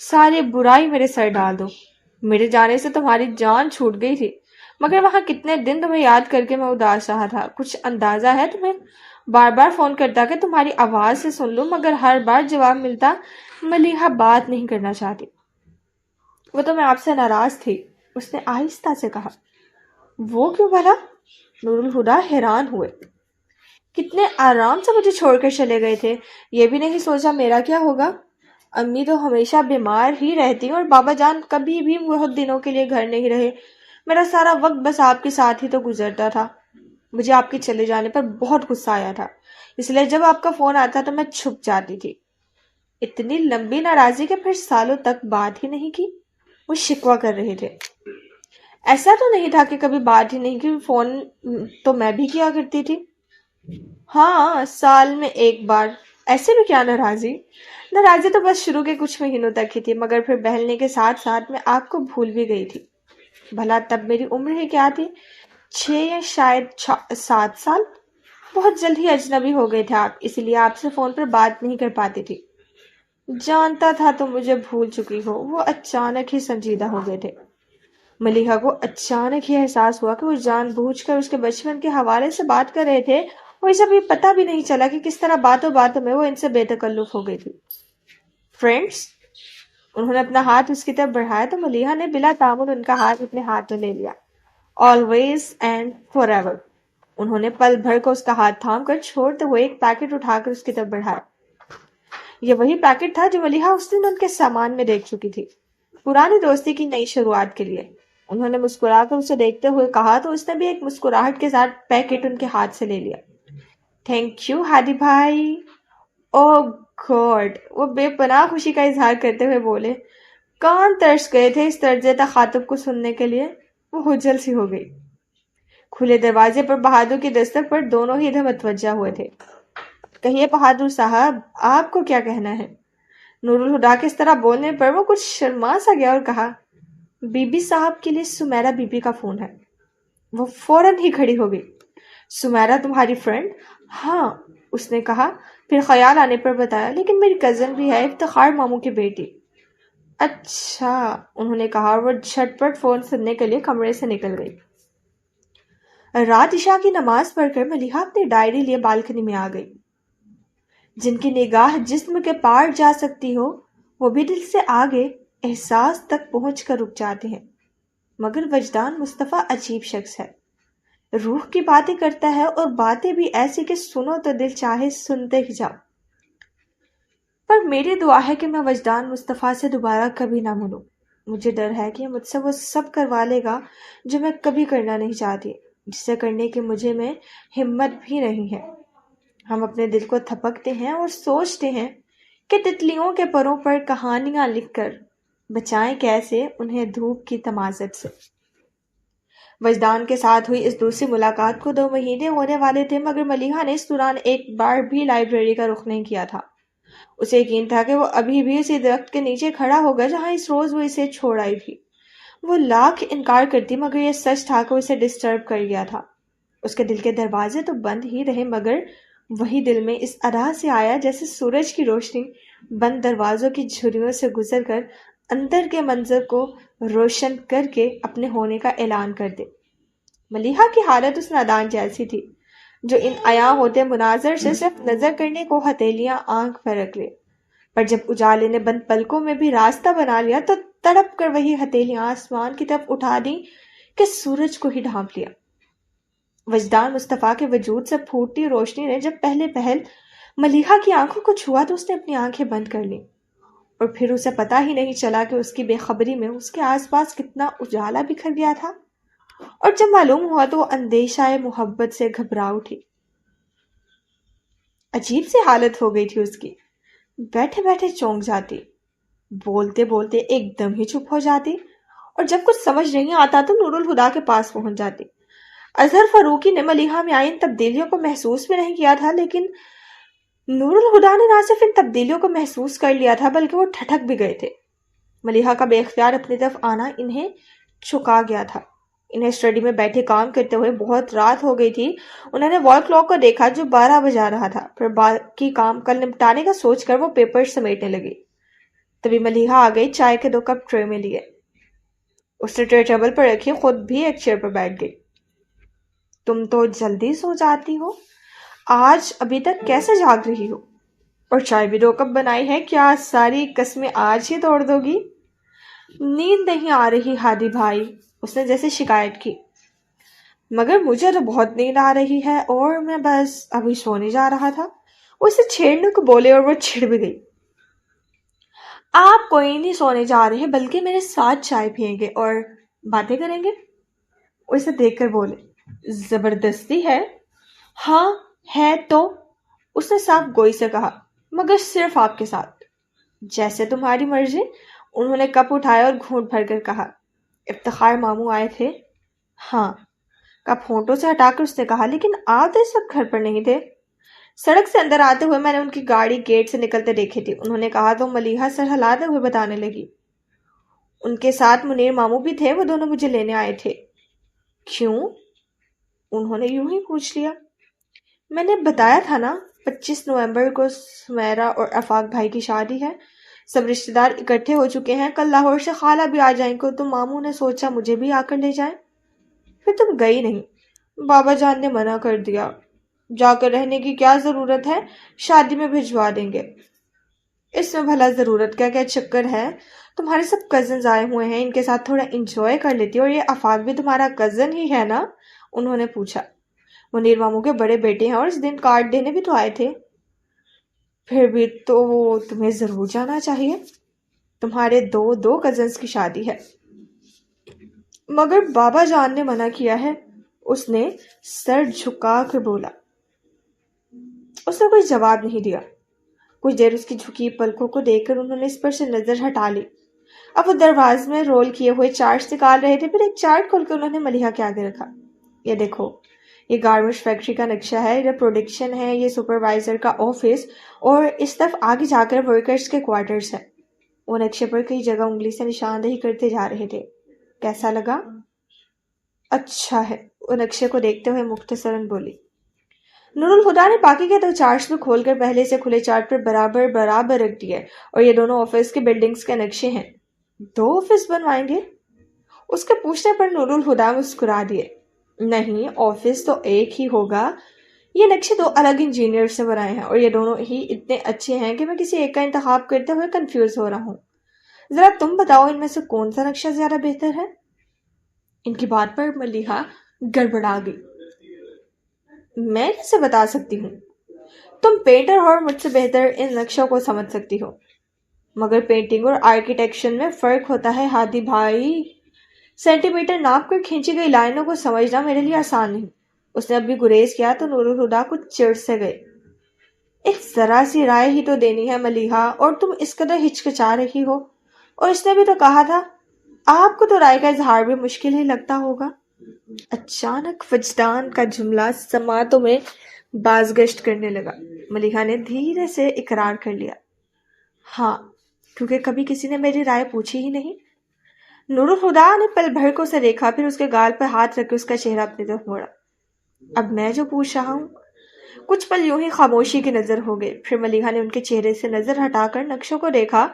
ساری برائی میرے سر ڈال دو. میرے جانے سے تمہاری جان چھوٹ گئی تھی، مگر وہاں کتنے دن تمہیں یاد کر کے میں اداس رہا تھا. کچھ اندازہ ہے تمہیں؟ بار بار فون کرتا کہ تمہاری آواز سے سن لوں، مگر ہر بار جواب ملتا ملیحہ بات نہیں کرنا چاہتی. وہ تو میں آپ سے ناراض تھی، اس نے آہستہ سے کہا. وہ کیوں بھلا؟ نور الہدا حیران ہوئے. کتنے آرام سے مجھے چھوڑ کر چلے گئے تھے، یہ بھی نہیں سوچا میرا کیا ہوگا. امی تو ہمیشہ بیمار ہی رہتی اور بابا جان کبھی بھی بہت دنوں کے لیے گھر نہیں رہے. میرا سارا وقت بس آپ کے ساتھ ہی تو گزرتا تھا. مجھے آپ کے چلے جانے پر بہت غصہ آیا تھا، اس لیے جب آپ کا فون آتا تو میں چھپ جاتی تھی. اتنی لمبی ناراضی کہ پھر سالوں تک بات ہی نہیں کی. وہ شکوہ کر رہے تھے. ایسا تو نہیں تھا کہ کبھی بات ہی نہیں کی، فون تو میں بھی کیا کرتی تھی. ہاں، سال میں ایک بار. ایسے بھی کیا ناراضی؟ ناراضی تو بس شروع کے کچھ مہینوں تک ہی تھی، مگر پھر بہلنے کے ساتھ ساتھ میں آپ کو بھول بھی گئی تھی. بھلا تب میری عمر ہی کیا تھی؟ 6 یا شاید 7 سال. بہت جلد ہی اجنبی ہو گئے تھے آپ، اسی لیے آپ سے فون پر بات نہیں کر پاتی تھی. جانتا تھا تم مجھے بھول چکی ہو. وہ اچانک ہی سنجیدہ ہو گئے تھے. ملیحہ کو اچانک ہی احساس ہوا کہ وہ جان بوجھ کر اس کے بچپن کے حوالے سے بات کر رہے تھے، اور اسے ابھی پتہ بھی نہیں چلا کہ کس طرح باتوں باتوں میں وہ ان سے بے تکلف ہو گئی تھی. فرینڈس؟ انہوں نے اپنا ہاتھ اس کی طرف بڑھایا تو ملیحہ نے بلا تعمل ان کا ہاتھ اپنے ہاتھ میں لے لیا. Always and for ever. انہوں نے پل بھر کو اس کا ہاتھ تھام کر چھوڑتے ہوئے ایک پیکٹ اٹھا کر اس کی طرف بڑھایا. یہ وہی پیکٹ تھا جو ملیحہ اس دن ان کے سامان میں دیکھ چکی تھی، پرانی دوستی کی نئی شروعات کے لیے. انہوں نے مسکرا کر اسے دیکھتے ہوئے کہا تو اس نے بھی ایک مسکراہٹ کے ساتھ پیکٹ ان کے ہاتھ سے لے لیا. تھینک یو ہادی بھائی. او گاڈ، وہ بے پناہ خوشی کا اظہار کرتے ہوئے بولے. کان ترس گئے تھے اس طرز تخاطب کو سننے کے لیے. وہ ہجل سی ہو گئی. کھلے دروازے پر بہادر کی دستک پر دونوں ہی ادھر متوجہ ہوئے تھے. کہیے بہادر صاحب، آپ کو کیا کہنا ہے؟ نور الہدا کے اس طرح بولنے پر وہ کچھ شرما سا گیا اور کہا، بی بی صاحب کے لیے سمیرہ بی بی کا فون ہے. وہ فوراً ہی کھڑی ہو گئی. سمیرہ تمہاری فرینڈ؟ ہاں، اس نے کہا، پھر خیال آنے پر بتایا، لیکن میری کزن بھی ہے، افتخار ماموں کی بیٹی. اچھا، انہوں نے کہا اور وہ جھٹ پٹ فون سننے کے لیے کمرے سے نکل گئی. رات عشاء کی نماز پڑھ کر ملیحہ اپنی ڈائری لیے بالکنی میں آ گئی. جن کی نگاہ جسم کے پار جا سکتی ہو، وہ بھی دل سے آگے احساس تک پہنچ کر رک جاتے ہیں. مگر وجدان مصطفیٰ عجیب شخص ہے. روح کی باتیں کرتا ہے اور باتیں بھی ایسی کہ سنو تو دل چاہے سنتے ہی جاؤ. پر میری دعا ہے کہ میں وجدان مصطفیٰ سے دوبارہ کبھی نہ ملوں. مجھے ڈر ہے کہ مجھ سے وہ سب کروا لے گا جو میں کبھی کرنا نہیں چاہتی، جسے کرنے کی مجھے میں ہمت بھی نہیں ہے. ہم اپنے دل کو تھپکتے ہیں اور سوچتے ہیں کہ تتلیوں کے پروں پر کہانیاں لکھ کر بچائیں کیسے انہیں دھوپ کی تمازت سے. وجدان کے ساتھ ہوئی اس دوسری ملاقات کو 2 مہینے ہونے والے تھے، مگر ملیحہ نے اس دوران ایک بار بھی لائبریری کا رخ نہیں کیا تھا. اسے یقین تھا کہ وہ ابھی بھی اسی درخت کے نیچے کھڑا ہوگا جہاں اس روز وہ اسے چھوڑ آئی تھی. وہ لاکھ انکار کرتی مگر یہ سچ تھا کہ اسے ڈسٹرب کر گیا تھا. اس کے دل کے دروازے تو بند ہی رہے، مگر وہی دل میں اس ادا سے آیا جیسے سورج کی روشنی بند دروازوں کی جھریوں سے گزر کر اندر کے منظر کو روشن کر کے اپنے ہونے کا اعلان کر دے. ملیحہ کی حالت اس نادان جیسی تھی جو ان عیاں ہوتے مناظر سے صرف نظر کرنے کو ہتھیلیاں آنکھ پر رکھ لے، پر جب اجالے نے بند پلکوں میں بھی راستہ بنا لیا تو تڑپ کر وہی ہتھیلیاں آسمان کی طرف اٹھا دیں کہ سورج کو ہی ڈھانپ لیا. وجدان مصطفیٰ کے وجود سے پھوٹتی روشنی نے جب پہلے پہل ملیحہ کی آنکھوں کو چھوا تو اس نے اپنی آنکھیں بند کر لیں، اور پھر اسے پتہ ہی نہیں چلا کہ اس کی بے خبری میں اس کے آس پاس کتنا اجالا بکھر گیا تھا. اور جب معلوم ہوا تو وہ اندیشہ محبت سے گھبرا اٹھی. عجیب سی حالت ہو گئی تھی اس کی. بیٹھے بیٹھے چونک جاتی، بولتے بولتے ایک دم ہی چپ ہو جاتی، اور جب کچھ سمجھ نہیں آتا تو نور الہدا کے پاس پہنچ جاتی. اظہر فاروقی نے ملیحہ میں آئی ان تبدیلیوں کو محسوس بھی نہیں کیا تھا، لیکن نور الہدا نے نہ صرف ان تبدیلیوں کو محسوس کر لیا تھا بلکہ وہ ٹھٹک بھی گئے تھے. ملیحہ کا بے اختیار اپنی طرف آنا انہیں چکا گیا تھا. انہیں اسٹڈی میں بیٹھے کام کرتے ہوئے بہت رات ہو گئی تھی. انہوں نے وال کلاک کو دیکھا جو 12 بجا رہا تھا. پھر باقی کام کل نپٹانے کا سوچ کر وہ پیپر سمیٹنے لگی. تبھی ملیحہ آ گئی چائے کے 2 کپ ٹرے میں لیے. اس نے ٹرے ٹیبل پر رکھی, خود بھی ایک چیئر پر بیٹھ گئی. تم تو جلدی سو جاتی ہو, آج ابھی تک کیسے جاگ رہی ہو؟ اور چائے بھی 2 کپ بنائی ہے, کیا ساری قسمیں آج ہی توڑ دو گی؟ نیند نہیں آ رہی ہادی بھائی, اس نے جیسے شکایت کی. مگر مجھے تو بہت نیند آ رہی ہے اور میں بس ابھی سونے جا رہا تھا. وہ اسے چھیڑنے کو بولے اور وہ چھڑ بھی گئی. آپ کوئی نہیں سونے جا رہے بلکہ میرے ساتھ چائے پیئیں گے اور باتیں کریں گے. وہ اسے دیکھ کر بولے, زبردستی ہے؟ ہاں ہے تو, اس نے صاف گوئی سے کہا, مگر صرف آپ کے ساتھ. جیسے تمہاری مرضی. انہوں نے کپ اٹھایا اور گھونٹ بھر کر کہا. افتخار ماموں آئے تھے؟ ہاں. کپ ہونٹوں سے ہٹا کر اس نے کہا, لیکن آپ تو اس وقت گھر پر نہیں تھے. سڑک سے اندر آتے ہوئے میں نے ان کی گاڑی گیٹ سے نکلتے دیکھی تھی, انہوں نے کہا تو ملیحہ سر ہلاتے ہوئے بتانے لگی. ان کے ساتھ منیر ماموں بھی تھے, وہ دونوں مجھے لینے آئے تھے. کیوں؟ انہوں نے یوں ہی پوچھ لیا. میں نے بتایا تھا نا, 25 نومبر کو سمیرہ اور آفاق بھائی کی شادی ہے. سب رشتہ دار اکٹھے ہو چکے ہیں, کل لاہور سے خالہ بھی آ جائیں گے, تو ماموں نے سوچا مجھے بھی آ کر لے جائیں. پھر تم گئی نہیں؟ بابا جان نے منع کر دیا. جا کر رہنے کی کیا ضرورت ہے, شادی میں بھجوا دیں گے. اس میں بھلا ضرورت کیا چکر ہے؟ تمہارے سب کزنز آئے ہوئے ہیں, ان کے ساتھ تھوڑا انجوائے کر لیتی. اور یہ آفاق بھی تمہارا کزن ہی ہے نا؟ انہوں نے پوچھا. منیر ماموں کے بڑے بیٹے ہیں اور اس دن کارڈ دینے بھی تو آئے تھے. پھر بھی تو تمہیں ضرور جانا چاہیے, تمہارے دو کزنز کی شادی ہے. مگر بابا جان نے منع کیا ہے, اس نے سر جھکا کر بولا. اس نے کوئی جواب نہیں دیا. کچھ دیر اس کی جھکی پلکوں کو دیکھ کر انہوں نے اس پر سے نظر ہٹا لی. اب وہ دروازے میں رول کیے ہوئے چارٹ نکال رہے تھے. پھر ایک چارٹ کھول کر انہوں نے ملیحہ کے آگے رکھا. یہ دیکھو, یہ گارمنٹس فیکٹری کا نقشہ ہے, یہ پروڈکشن ہے, یہ سپروائزر کا آفس, اور اس طرف آگے جا کر ورکرز کے کوارٹرز ہیں. وہ نقشے پر کئی جگہ انگلی سے نشاندہی کرتے جا رہے تھے. کیسا لگا؟ اچھا ہے, وہ نقشے کو دیکھتے ہوئے مختصراً بولی. نور الہدا نے باقی کے 2 چارٹس میں کھول کر پہلے سے کھلے چارٹ پر برابر رکھ دیے, اور یہ دونوں آفس کے بلڈنگز کے نقشے ہیں. 2 آفس بنوائیں گے؟ اس کے پوچھنے پر نور الہدا مسکرا دیے. نہیں, آفس تو ایک ہی ہوگا. یہ نقشے 2 الگ انجینئر سے بنائے ہیں, اور یہ دونوں ہی اتنے اچھے ہیں کہ میں کسی ایک کا انتخاب کرتے ہوئے کنفیوز ہو رہا ہوں. ذرا تم بتاؤ ان میں سے کون سا نقشہ زیادہ بہتر ہے؟ ان کی بات پر ملیحہ گڑبڑا گئی. میں کیسے بتا سکتی ہوں؟ تم پینٹر ہو اور مجھ سے بہتر ان نقشوں کو سمجھ سکتی ہو. مگر پینٹنگ اور آرکیٹیکچر میں فرق ہوتا ہے ہادی بھائی. سینٹی میٹر ناپ کر کھینچی گئی لائنوں کو سمجھنا میرے لیے آسان نہیں. اس نے اب بھی گریز کیا تو نور الہدا کچھ چڑ سے گئے. ایک ذرا سی رائے ہی تو دینی ہے ملیحہ, اور تم اس قدر ہچکچا رہی ہو. اور اس نے بھی تو کہا تھا, آپ کو تو رائے کا اظہار بھی مشکل ہی لگتا ہوگا. اچانک وجدان کا جملہ سماعتوں میں بازگشت کرنے لگا. ملیحہ نے دھیرے سے اقرار کر لیا. ہاں, کیونکہ کبھی کسی نے میری رائے پوچھی ہی نہیں. نور الہدا نے پل بھر کو اسے دیکھا, پھر اس کے گال پر ہاتھ رکھ کے اس کا چہرہ اپنی طرف موڑا. اب میں جو پوچھ رہا ہوں. کچھ پل یوں ہی خاموشی کی نظر ہو گئے. پھر ملیحہ نے ان کے چہرے سے نظر ہٹا کر نقشوں کو دیکھا,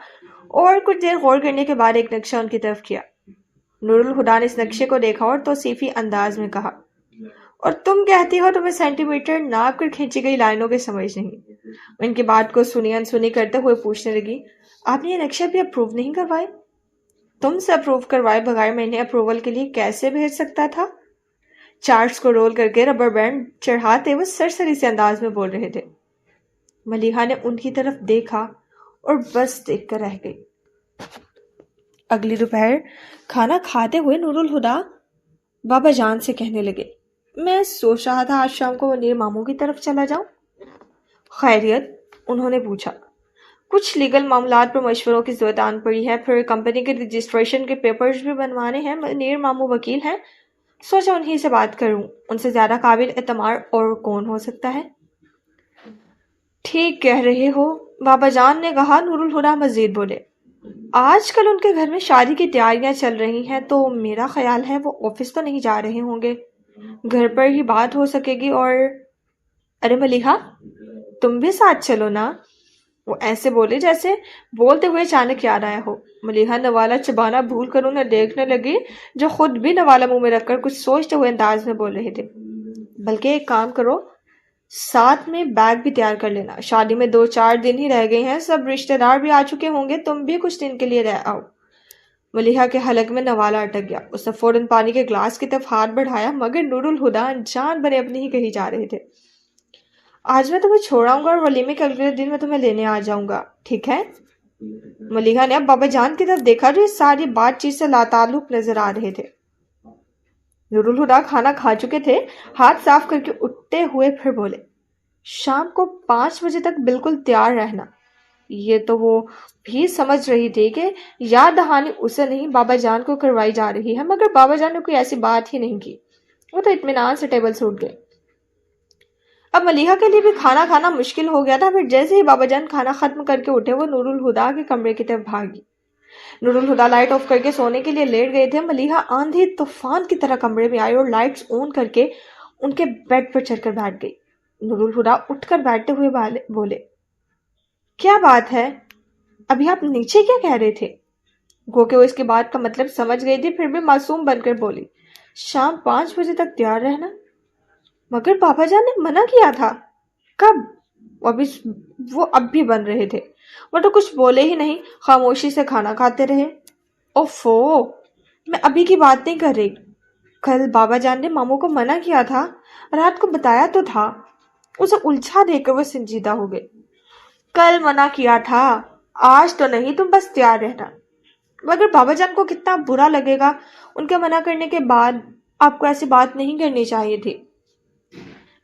اور کچھ دیر غور کرنے کے بعد ایک نقشہ ان کی طرف کیا. نور الہدا نے اس نقشے کو دیکھا اور توصیفی انداز میں کہا, اور تم کہتی ہو تمہیں سینٹی میٹر ناپ کر کھینچی گئی لائنوں کی سمجھ نہیں. ان کی بات کو سنی انسنی کرتے ہوئے پوچھنے لگی, آپ نے یہ نقشہ بھی اپروو نہیں کروائے؟ تم سے اپروو کروائے بغیر میں انہیں اپروول کے لیے کیسے بھیج سکتا تھا؟ چارٹس کو رول کر کے ربر بینڈ چڑھاتے وہ سرسری سے انداز میں بول رہے تھے. ملیحہ نے ان کی طرف دیکھا اور بس دیکھ کر رہ گئی. اگلی دوپہر کھانا کھاتے ہوئے نور الہدا بابا جان سے کہنے لگے, میں سوچ رہا تھا آج شام کو منیر ماموں کی طرف چلا جاؤں. خیریت؟ انہوں نے پوچھا. کچھ لیگل معاملات پر مشوروں کی ضرورت آن پڑی ہے, پھر کمپنی کے رجسٹریشن کے پیپرز بھی بنوانے ہیں. منیر ماموں وکیل ہیں, سوچا انہی سے بات کروں, ان سے زیادہ قابل اعتماد اور کون ہو سکتا ہے. ٹھیک کہہ رہے ہو, بابا جان نے کہا. نور الہدا مزید بولے, آج کل ان کے گھر میں شادی کی تیاریاں چل رہی ہیں, تو میرا خیال ہے وہ آفس تو نہیں جا رہے ہوں گے, گھر پر ہی بات ہو سکے گی. اور ارے ملیحہ, تم بھی ساتھ چلو نا. وہ ایسے بولے جیسے بولتے ہوئے اچانک یاد آیا ہو۔ ملیحہ نوالا چبانا بھول کر انہیں دیکھنے لگی جو خود بھی نوالا منہ میں رکھ کر کچھ سوچتے ہوئے انداز میں بول رہے تھے۔ بلکہ ایک کام کرو، ساتھ میں بیگ بھی تیار کر لینا، شادی میں 2-4 دن ہی رہ گئے ہیں، سب رشتہ دار بھی آ چکے ہوں گے، تم بھی کچھ دن کے لیے رہ آؤ۔ ملیحہ کے حلق میں نوالا اٹک گیا۔ اس نے فوراً پانی کے گلاس کی طرف ہاتھ بڑھایا، مگر نور الہدیٰ انجان بنے اپنی ہی کہی جا رہے تھے۔ آج میں تمہیں چھوڑاؤں گا اور ولیمے کے اگلے دن میں تمہیں لینے آ جاؤں گا، ٹھیک ہے؟ ملیحہ نے اب بابا جان کی طرف دیکھا جو اس ساری بات چیت سے لاتعلق نظر آ رہے تھے۔ نور الہدیٰ کھانا کھا چکے تھے، ہاتھ صاف کر کے اٹھتے ہوئے پھر بولے، شام کو 5 بجے تک بالکل تیار رہنا۔ یہ تو وہ بھی سمجھ رہی تھی کہ یاد دہانی اسے نہیں بابا جان کو کروائی جا رہی ہے، مگر بابا جان نے کوئی ایسی بات ہی نہیں کی۔ وہ تو اطمینان سے ٹیبل سے اٹھ گئے۔ اب ملیحہ کے لیے بھی کھانا کھانا مشکل ہو گیا تھا۔ پھر جیسے ہی بابا جان کھانا ختم کر کے اٹھے، وہ نور الہدیٰ کے کمرے کی طرف بھاگی۔ نور الہدیٰ لائٹ آف کر کے سونے کے لیے لیٹ گئے تھے۔ ملیحہ آندھی طوفان کی طرح کمرے میں آئی اور لائٹس آن کر کے ان کے بیڈ پر چڑھ کر بیٹھ گئی۔ نور الہدیٰ اٹھ کر بیٹھتے ہوئے بولے، کیا بات ہے؟ ابھی آپ نیچے کیا کہہ رہے تھے؟ گو کہ وہ اس کی بات کا مطلب سمجھ گئی تھی، پھر بھی معصوم بن کر بولی، شام 5 بجے تک تیار رہنا؟ مگر بابا جان نے منع کیا تھا۔ کب؟ وہ اب بھی بن رہے تھے۔ وہ تو کچھ بولے ہی نہیں، خاموشی سے کھانا کھاتے رہے۔ اوفو، میں ابھی کی بات نہیں کر رہی۔ کل بابا جان نے ماموں کو منع کیا تھا، رات کو بتایا تو تھا۔ اسے الجھا دے کر وہ سنجیدہ ہو گئے۔ کل منع کیا تھا، آج تو نہیں، تم بس تیار رہنا۔ مگر بابا جان کو کتنا برا لگے گا، ان کے منع کرنے کے بعد آپ کو ایسی بات نہیں کرنی چاہیے تھی۔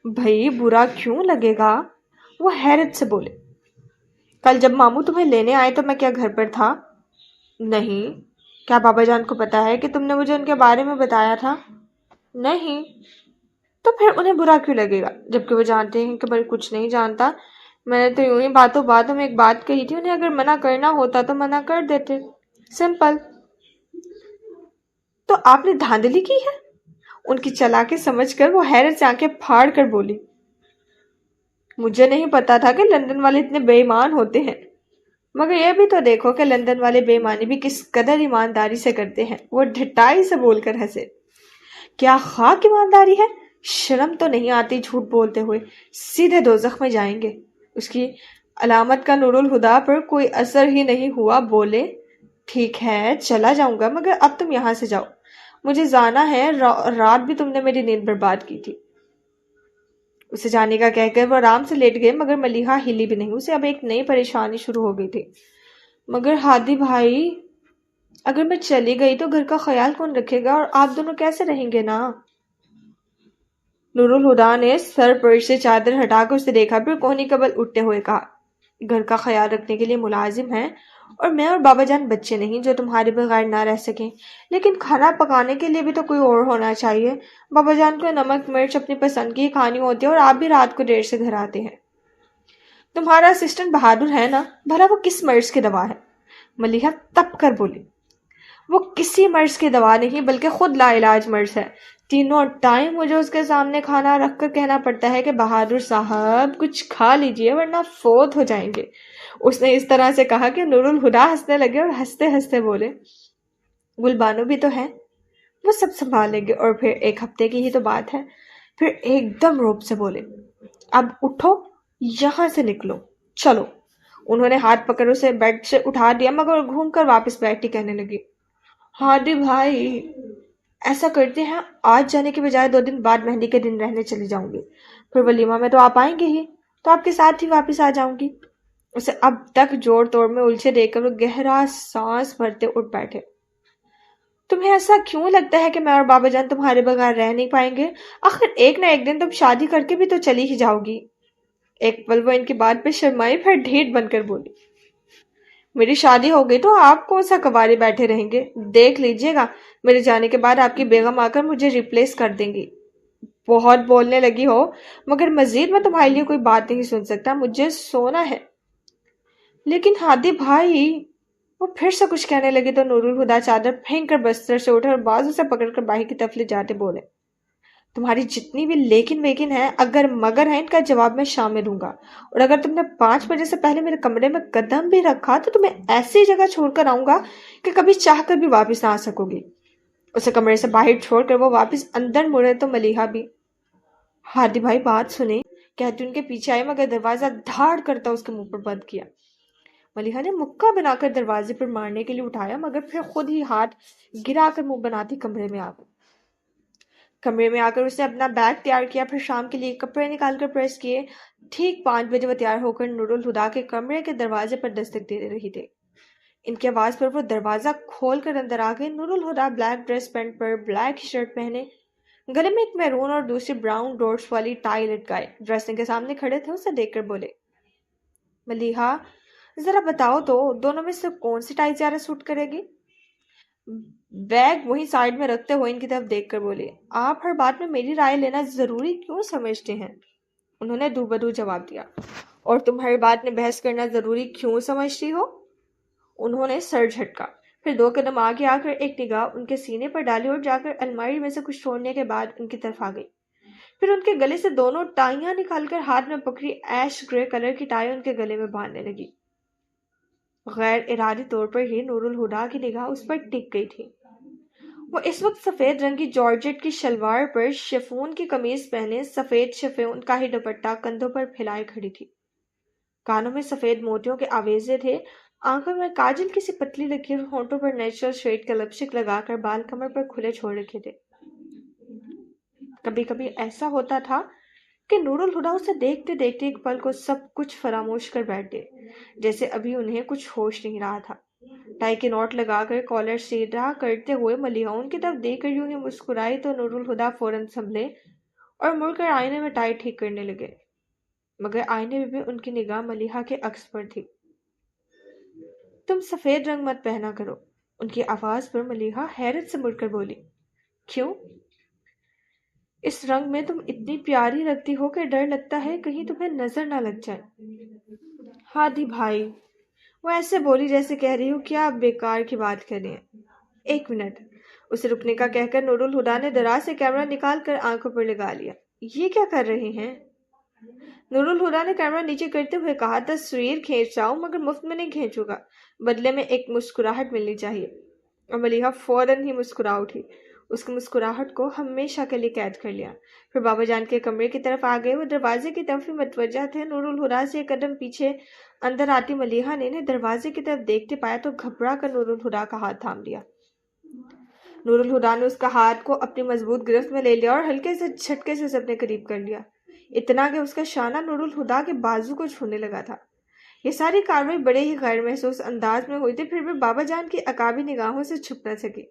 بھئی برا کیوں لگے گا؟ وہ حیرت سے بولے، کل جب ماموں تمہیں لینے آئے تو میں کیا گھر پر تھا؟ نہیں۔ کیا بابا جان کو پتا ہے کہ تم نے مجھے ان کے بارے میں بتایا تھا؟ نہیں۔ تو پھر انہیں برا کیوں لگے گا، جبکہ وہ جانتے ہیں کہ میں کچھ نہیں جانتا؟ میں نے تو یوں ہی باتوں میں ایک بات کہی تھی، انہیں اگر منع کرنا ہوتا تو منع کر دیتے، سمپل۔ تو آپ نے دھاندلی کی ہے؟ ان کی چالاکی سمجھ کر وہ حیرت سے آنکھیں پھاڑ کر بولی، مجھے نہیں پتا تھا کہ لندن والے اتنے بے ایمان ہوتے ہیں۔ مگر یہ بھی تو دیکھو کہ لندن والے بے ایمانی بھی کس قدر ایمانداری سے کرتے ہیں۔ وہ ڈھٹائی سے بول کر ہنسے، کیا خاک ایمانداری ہے؟ شرم تو نہیں آتی جھوٹ بولتے ہوئے، سیدھے دوزخ میں جائیں گے۔ اس کی علامت کا نور الہدیٰ پر کوئی اثر ہی نہیں ہوا، بولے، ٹھیک ہے چلا جاؤں گا، مگر اب تم یہاں سے جاؤ، مجھے جانا ہے، رات بھی تم نے میری نیند برباد کی تھی۔ اسے جانے کا کہہ کر وہ آرام سے لیٹ گئے، مگر ملیحہ ہلی بھی نہیں۔ اسے اب ایک نئی پریشانی شروع ہو گئی تھی۔ مگر ہادی بھائی، اگر میں چلی گئی تو گھر کا خیال کون رکھے گا، اور آپ دونوں کیسے رہیں گے نا؟ نور الہدیٰ نے سر پر سے چادر ہٹا کر اسے دیکھا، پھر کوہنی قبل اٹھتے ہوئے کہا، گھر کا خیال رکھنے کے لیے ملازم ہیں، اور میں اور بابا جان بچے نہیں جو تمہارے بغیر نہ رہ سکیں، لیکن کھانا پکانے کے لیے بھی تو کوئی اور ہونا چاہیے۔ بابا جان کو نمک مرچ اپنی پسند کی کھانی ہوتی ہے، اور آپ بھی رات کو دیر سے گھر آتے ہیں۔ تمہارا اسسٹنٹ بہادر ہے نا، بھلا وہ کس مرض کی دوا ہے؟ ملیحہ تپ کر بولی، وہ کسی مرض کی دوا نہیں بلکہ خود لا علاج مرض ہے۔ تینوں ٹائم مجھے اس کے سامنے کھانا رکھ کر کہنا پڑتا ہے کہ بہادر صاحب کچھ کھا لیجئے ورنہ فوت ہو جائیں گے۔ اس نے اس طرح سے کہا کہ نور الہدیٰ ہنسنے لگے اور ہنستے ہنستے بولے، گل بانو بھی تو ہے، وہ سب سنبھال لیں گے، اور پھر 1 ہفتے کی ہی تو بات ہے۔ پھر ایک دم روب سے بولے، اب اٹھو، یہاں سے نکلو، چلو۔ انہوں نے ہاتھ پکڑ اسے بیڈ سے اٹھا دیا، مگر گھوم کر واپس بیٹھی کہنے لگی، ہادی بھائی ایسا کرتے ہیں، آج جانے کے بجائے 2 دن بعد مہندی کے دن رہنے چلی جاؤں گی، پھر ولیمہ میں تو آپ آئیں گے ہی، تو آپ کے ساتھ ہی واپس آ جاؤں گی۔ اسے اب تک جوڑ توڑ میں الجھے دیکھ کر وہ گہرا سانس بھرتے اٹھ بیٹھے۔ تمہیں ایسا کیوں لگتا ہے کہ میں اور بابا جان تمہارے بغیر رہ نہیں پائیں گے؟ آخر ایک نہ ایک دن تم شادی کر کے بھی تو چلی ہی جاؤ گی۔ ایک پل وہ ان کی بات پہ شرمائی، پھر ڈھیٹ بن کر بولی، میری شادی ہو گئی تو آپ کون سا کوارے بیٹھے رہیں گے؟ دیکھ لیجئے گا، میرے جانے کے بعد آپ کی بیگم آ کر مجھے ریپلیس کر دیں گی۔ بہت بولنے لگی ہو، مگر مزید میں تمہارے لیے کوئی بات نہیں سن سکتا، مجھے سونا ہے۔ لیکن ہادی بھائی، وہ پھر سے کچھ کہنے لگے تو نور الہدیٰ چادر پھینک کر بستر سے اٹھے اور بازو سے پکڑ کر باہر کی طرف لے جاتے بولے، تمہاری جتنی بھی لیکن ویکن ہیں اگر مگر ہیں ان کا جواب میں شامل ہوں گا، اور اگر تم نے 5 بجے سے پہلے میرے کمرے میں قدم بھی رکھا تو تمہیں ایسی جگہ چھوڑ کر آؤں گا کہ کبھی چاہ کر بھی واپس نہ آ سکو گی۔ اسے کمرے سے باہر چھوڑ کر وہ واپس اندر مڑے تو ملیحہ بھی۔ ہادی بھائی بات سنیں کہتی ان کے پیچھے آئے، مگر دروازہ دھاڑ کرتا اس کے منہ پر بند کیا۔ ملیحہ نے مکہ بنا کر دروازے پر مارنے کے لیے اٹھایا، مگر پھر خود ہی ہاتھ گرا کر منہ بناتی کمرے میں آ گئی۔ کمرے میں آ کر اس نے اپنا بیگ تیار کیا، پھر شام کے لیے کپڑے نکال کر پریس کیے۔ ٹھیک 5 بجے وہ تیار ہو کر نور الہدا کے کمرے کے دروازے پر دستک دے رہی تھی۔ ان کی آواز پر وہ دروازہ کھول کر اندر آ گئے۔ نور الہدا بلیک ڈریس پینٹ پر بلیک شرٹ پہنے، گلے میں ایک میرون اور دوسری براؤن ڈورس والی ٹائی لٹکائے ڈریسنگ کے سامنے کھڑے تھے۔ اسے دیکھ کر بولے، ملیحہ ذرا بتاؤ تو دونوں میں سے کون سی ٹائی زیادہ سوٹ کرے گی؟ بیگ وہیں سائیڈ میں رکھتے ہوئے ان کی طرف دیکھ کر بولے، آپ ہر بات میں میری رائے لینا ضروری کیوں سمجھتے ہیں؟ انہوں نے دو بدو جواب دیا، اور تم ہر بات میں بحث کرنا ضروری کیوں سمجھتی ہو؟ انہوں نے سر جھٹکا، پھر 2 قدم آگے آ کر ایک نگاہ ان کے سینے پر ڈالی اور جا کر الماری میں سے کچھ چھوڑنے کے بعد ان کی طرف آ گئی۔ پھر ان کے گلے سے دونوں ٹائیاں نکال کر ہاتھ میں پکڑی ایش گرے کلر کی ٹائی ان کے گلے میں باندھنے لگی۔ غیر ارادی طور پر ہی نور الہدا کی نگاہ اس پر ٹک گئی تھی۔ وہ اس وقت سفید رنگ کی جارجٹ کی شلوار پر شفون کی قمیض پہنے، سفید شفون کا ہی دوپٹہ کندھوں پر پھیلائے کھڑی تھی۔ کانوں میں سفید موتیوں کے آویزے تھے، آنکھوں میں کاجل کی سی پتلی لکیر، ہونٹوں پر نیچرل شیڈ کا لپسٹک لگا کر بال کمر پر کھلے چھوڑ رکھے تھے۔ کبھی کبھی ایسا ہوتا تھا کہ نور الہدا اسے دیکھتے دیکھتے ایک پل کو سب کچھ فراموش کر بیٹھتے، جیسے ابھی انہیں کچھ ہوش نہیں رہا تھا۔ ٹائی کے نوٹ لگا کر کالر سیدھا کرتے ہوئے ملیحہ ان کی طرف دیکھ کر یوں ہی مسکرائی تو نور الہدا فوراً سنبھلے اور مڑ کر آئینے میں ٹائی ٹھیک کرنے لگے، مگر آئینے میں بھی ان کی نگاہ ملیحہ کے عکس پر تھی۔ تم سفید رنگ مت پہنا کرو، ان کی آواز پر ملیحہ حیرت سے مڑ کر بولی۔ کیوں؟ اس رنگ میں تم اتنی پیاری لگتی ہو کہ ڈر لگتا ہے کہیں تمہیں نظر نہ لگ جائے۔ ہادی بھائی، وہ ایسے بولی جیسے کہہ رہی ہو کیا آپ بیکار کی بات کر رہی ہیں۔ 1 منٹ، اسے رکنے کا کہہ کر نور الہدا نے دراز سے کیمرہ نکال کر آنکھوں پر لگا لیا۔ یہ کیا کر رہے ہیں؟ نور الہدا نے کیمرہ نیچے کرتے ہوئے کہا، تصویر کھینچ رہا ہوں، مگر مفت میں نہیں کھینچوں گا، بدلے میں ایک مسکراہٹ ملنی چاہیے۔ اور ملیحہ فوراً ہی مسکرا اٹھی۔ اس کی مسکراہٹ کو ہمیشہ کے لیے قید کر لیا۔ پھر بابا جان کے کمرے کی طرف آ گئے۔ وہ دروازے کی طرف ہی متوجہ تھے۔ نور الہدا سے 1 قدم پیچھے اندر آتی ملیحہ نے انہیں دروازے کی طرف دیکھتے پایا تو گھبرا کر نور الہدا کا ہاتھ تھام لیا۔ نور الہدا نے اس کا ہاتھ کو اپنی مضبوط گرفت میں لے لیا اور ہلکے سے جھٹکے سے اسے اپنے قریب کر لیا، اتنا کہ اس کا شانہ نور الہدا کے بازو کو چھونے لگا تھا۔ یہ ساری کاروائی بڑے ہی غیر محسوس انداز میں ہوئی تھی، پھر بھی بابا جان کی عقابی نگاہوں سے چھپ نہ سکی۔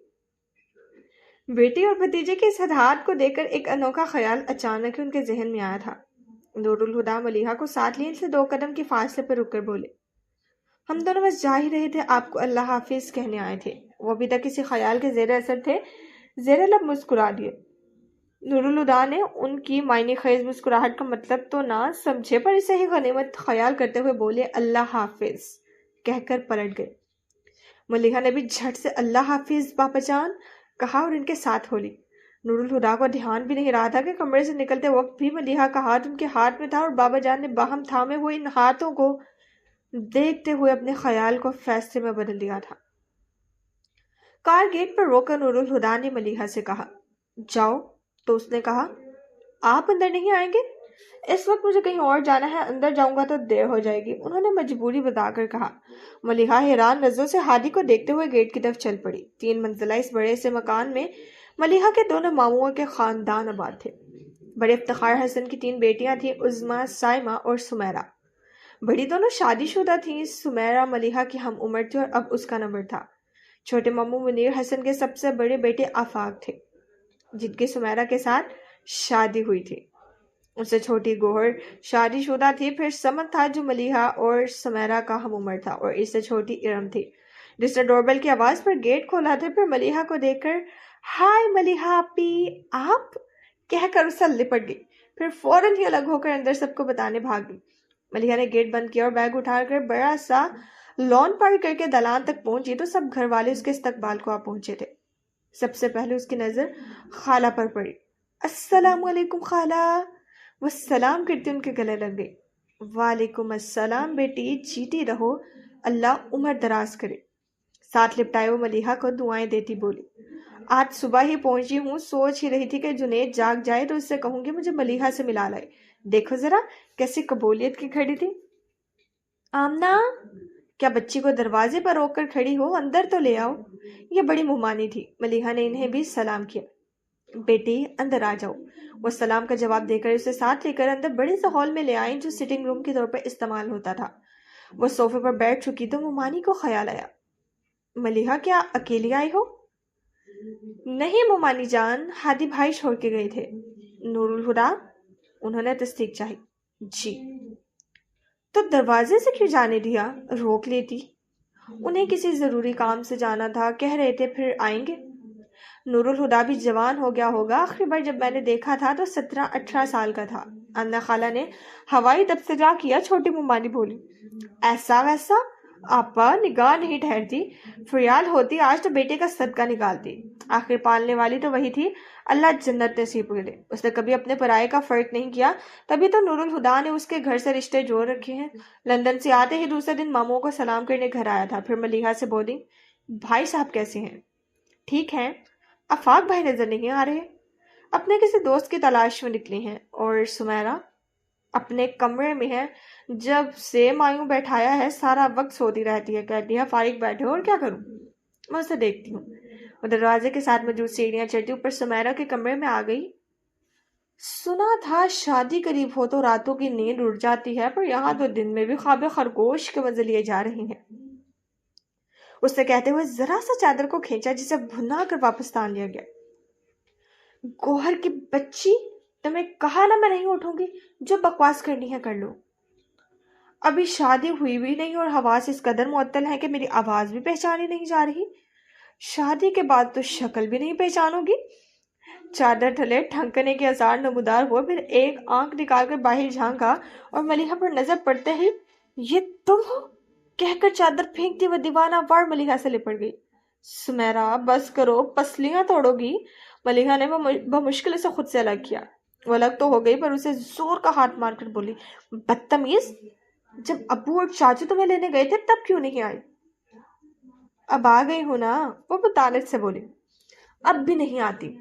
بیٹی اور بھتیجے کے اس ہاتھ کو دیکھ کر ایک انوکھا خیال اچانک ہی ان کے ذہن میں آیا تھا۔ نور الہدا ملیحہ کو ساتھ لیے ان سے 2 قدم کے فاصلے پر رک کر بولے، ہم دونوں بس جا ہی رہے تھے، آپ کو اللہ حافظ کہنے آئے تھے۔ وہ ابھی تک کسی خیال کے زیر اثر تھے، زیر لب مسکرا دیے۔ نور الہدا نے ان کی معنی خیز مسکراہٹ کا مطلب تو نہ سمجھے، پر اسے ہی غنیمت خیال کرتے ہوئے بولے، اللہ حافظ کہہ کر پلٹ گئے۔ ملیحہ نے بھی جھٹ سے اللہ حافظ بابا جان کہا اور ان کے ساتھ ہو لی۔ نور الہدا کو دھیان بھی نہیں رہا تھا کہ کمرے سے نکلتے وقت بھی ملیحہ کا ہاتھ ان کے ہاتھ میں تھا اور بابا جان نے باہم تھامے ہوئے ان ہاتھوں کو دیکھتے ہوئے اپنے خیال کو فیصلے میں بدل دیا تھا۔ کار گیٹ پر روک کر نور الہدا نے ملیحہ سے کہا، جاؤ، تو اس نے کہا، آپ اندر نہیں آئیں گے؟ اس وقت مجھے کہیں اور جانا ہے، اندر جاؤں گا تو دیر ہو جائے گی، انہوں نے مجبوری بتا کر کہا۔ ملیحہ حیران نظروں سے ہادی کو دیکھتے ہوئے گیٹ کی طرف چل پڑی۔ 3 منزلہ اس بڑے سے مکان میں ملیحہ کے دونوں ماموں کے خاندان آباد تھے۔ بڑے افتخار حسن کی 3 بیٹیاں تھیں، عظمیٰ، سائمہ اور سمیرہ۔ بڑی دونوں شادی شدہ تھیں۔ سمیرہ ملیحہ کی ہم عمر تھی اور اب اس کا نمبر تھا۔ چھوٹے ماموں منیر حسن کے سب سے بڑے بیٹے آفاق تھے، جن کی سمیرہ کے ساتھ شادی ہوئی تھی۔ اس سے چھوٹی گوہر شادی شدہ تھی، پھر سمن تھا جو ملیحہ اور سمیرہ کا ہم عمر تھا، اور اس سے چھوٹی ارم تھی جس نے ڈور بیل کی آواز پر گیٹ کھولا تھا۔ پھر ملیحہ کو دیکھ کر ہائے ملیحہ آپی آپ کہہ کر اس سے لپٹ گئی، پھر فوراً ہی الگ ہو کر اندر سب کو بتانے بھاگ گئی۔ ملیحہ نے گیٹ بند کیا اور بیگ اٹھا کر بڑا سا لان پار کر کے دلان تک پہنچی تو سب گھر والے اس کے استقبال کو آ پہنچے تھے۔ سب سے پہلے اس کی نظر خالہ پر پڑی۔ السلام علیکم خالہ، وہ سلام کرتی ان کے گلے لگ گئی۔ وعلیکم السلام بیٹی، جیتی رہو، اللہ عمر دراز کرے۔ ساتھ لپٹائے وہ ملیحہ کو دعائیں دیتی بولی، آج صبح ہی پہنچی ہوں، سوچ ہی رہی تھی کہ جنید جاگ جائے تو اس سے کہوں گی مجھے ملیحہ سے ملا لائے۔ دیکھو ذرا کیسی قبولیت کی کھڑی تھی۔ آمنہ، کیا بچی کو دروازے پر روک کر کھڑی ہو، اندر تو لے آؤ۔ یہ بڑی مہمانی تھی۔ ملیحہ نے انہیں بھی سلام کیا۔ بیٹی اندر آ جاؤ۔ وہ سلام کا جواب دے کر اسے ساتھ لے کر اندر بڑے سے ہال میں لے آئیں جو سٹنگ روم کے طور پر استعمال ہوتا تھا۔ وہ صوفے پر بیٹھ چکی تو ممانی کو خیال آیا، ملیحہ کیا اکیلی آئی ہو؟ نہیں ممانی جان، ہادی بھائی چھوڑ کے گئے تھے۔ نور الہدا؟ انہوں نے تصدیق چاہی۔ جی۔ تو دروازے سے کیوں جانے دیا؟ روک لیتی۔ انہیں کسی ضروری کام سے جانا تھا، کہہ رہے تھے پھر آئیں گے۔ نور الہدا بھی جوان ہو گیا ہوگا، آخری بار جب میں نے دیکھا تھا تو 17-18 سال کا تھا۔ انا خالہ نے ہوائی تبصرہ کیا۔ چھوٹی ممانی بولی، ایسا ویسا؟ آپا نگاہ نہیں ٹھہرتی، فریال ہوتی آج تو بیٹے کا صدقہ نکالتی۔ آخر پالنے والی تو وہی تھی، اللہ جنت نصیب کرے۔ اس نے کبھی اپنے پرائے کا فرق نہیں کیا، تبھی تو نور الہدا نے اس کے گھر سے رشتے جوڑ رکھے ہیں۔ لندن سے آتے ہی دوسرے دن ماموں کو سلام کرنے گھر آیا تھا۔ پھر ملیحہ سے بولی، بھائی صاحب کیسے ہیں؟ ٹھیک ہیں۔ آفاق بھائی نظر نہیں آ رہے، اپنے کسی دوست کی تلاش میں نکلی ہیں۔ اور سمیرہ اپنے کمرے میں ہے، جب سے مایوں بیٹھایا ہے سارا وقت سوتی رہتی ہے، کہتی ہے فارغ بیٹھے اور کیا کروں، میں اسے دیکھتی ہوں۔ وہ دروازے کے ساتھ موجود سیڑھیاں چڑھتی اوپر سمیرہ کے کمرے میں آ گئی۔ سنا تھا شادی قریب ہو تو راتوں کی نیند اڑ جاتی ہے، پر یہاں تو دن میں بھی خواب خرگوش کے مزے لیے جا رہی ہیں۔ اس نے کہتے ہوئے ذرا سا چادر کو کھینچا جسے بھنا کر واپس تان لیا گیا۔ گوہر کی بچی، تمہیں کہا نا میں نہیں اٹھوں گی، جو بکواس کرنی ہے کر لو۔ ابھی شادی ہوئی بھی نہیں اور حواس اس قدر معطل ہیں کہ میری آواز بھی پہچانی نہیں جا رہی۔ شادی کے بعد تو شکل بھی نہیں پہچانو گی۔ چادر تھلے ٹھنکنے کے آثار نمودار ہوئے، پھر ایک آنکھ نکال کر باہر جھانکا اور ملیحہ پر نظر پڑتے ہی یہ تم ہو کہہ کر چادر پھینکتی وہ دیوانہ وار ملیحہ سے لپٹ گئی۔ سمیرہ بس کرو، پسلیاں توڑو گی۔ ملیحہ نے بمشکل اسے خود سے الگ کیا۔ وہ الگ تو ہو گئی پر اسے زور کا ہاتھ مار کر بولی، بدتمیز، جب ابو اور چاچو تمہیں لینے گئے تھے تب کیوں نہیں آئی؟ اب آ گئی ہوں نا، وہ بطالت سے بولی۔ اب بھی نہیں آتی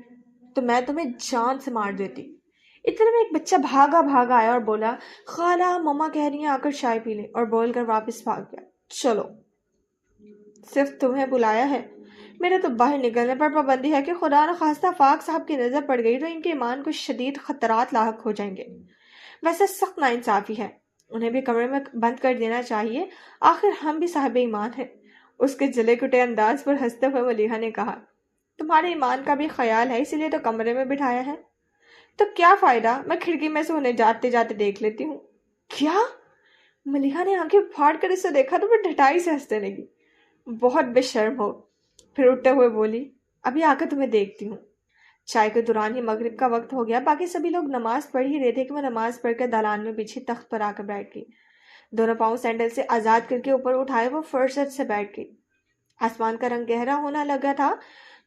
تو میں تمہیں جان سے مار دیتی۔ اتنے میں ایک بچہ بھاگا آیا اور بولا، خالہ مما کہہ رہی ہیں آ کر چائے پی لیں، اور بول کر واپس بھاگ گیا۔ چلو، صرف تمہیں بلایا ہے، میرے تو باہر نکلنے پر پابندی ہے کہ خدا نخواستہ آفاق صاحب کی نظر پڑ گئی تو ان کے ایمان کو شدید خطرات لاحق ہو جائیں گے۔ ویسے سخت ناانصافی ہے، انہیں بھی کمرے میں بند کر دینا چاہیے، آخر ہم بھی صاحب ایمان ہیں۔ اس کے جلے کٹے انداز پر ہنستے ہوئے ملیحہ نے کہا، تمہارے ایمان کا بھی خیال ہے اسی لیے تو کمرے میں بٹھایا ہے۔ تو کیا فائدہ، میں کھڑکی میں سے انہیں جاتے جاتے دیکھ لیتی ہوں۔ کیا؟ ملیحہ نے آنکھیں پھاڑ کر اسے دیکھا تو وہ ڈھٹائی سے ہنسنے لگی۔ بہت بے شرم ہو۔ پھر اٹھتے ہوئے بولی، ابھی آ کر تمہیں دیکھتی ہوں۔ چائے کے دوران ہی مغرب کا وقت ہو گیا، باقی سبھی لوگ نماز پڑھ ہی رہے تھے کہ وہ نماز پڑھ کر دالان میں بچھی تخت پر آ کر بیٹھ گئی۔ دونوں پاؤں سینڈل سے آزاد کر کے اوپر اٹھائے وہ فرصت سے بیٹھ گئی۔ آسمان کا رنگ گہرا ہونا لگا تھا،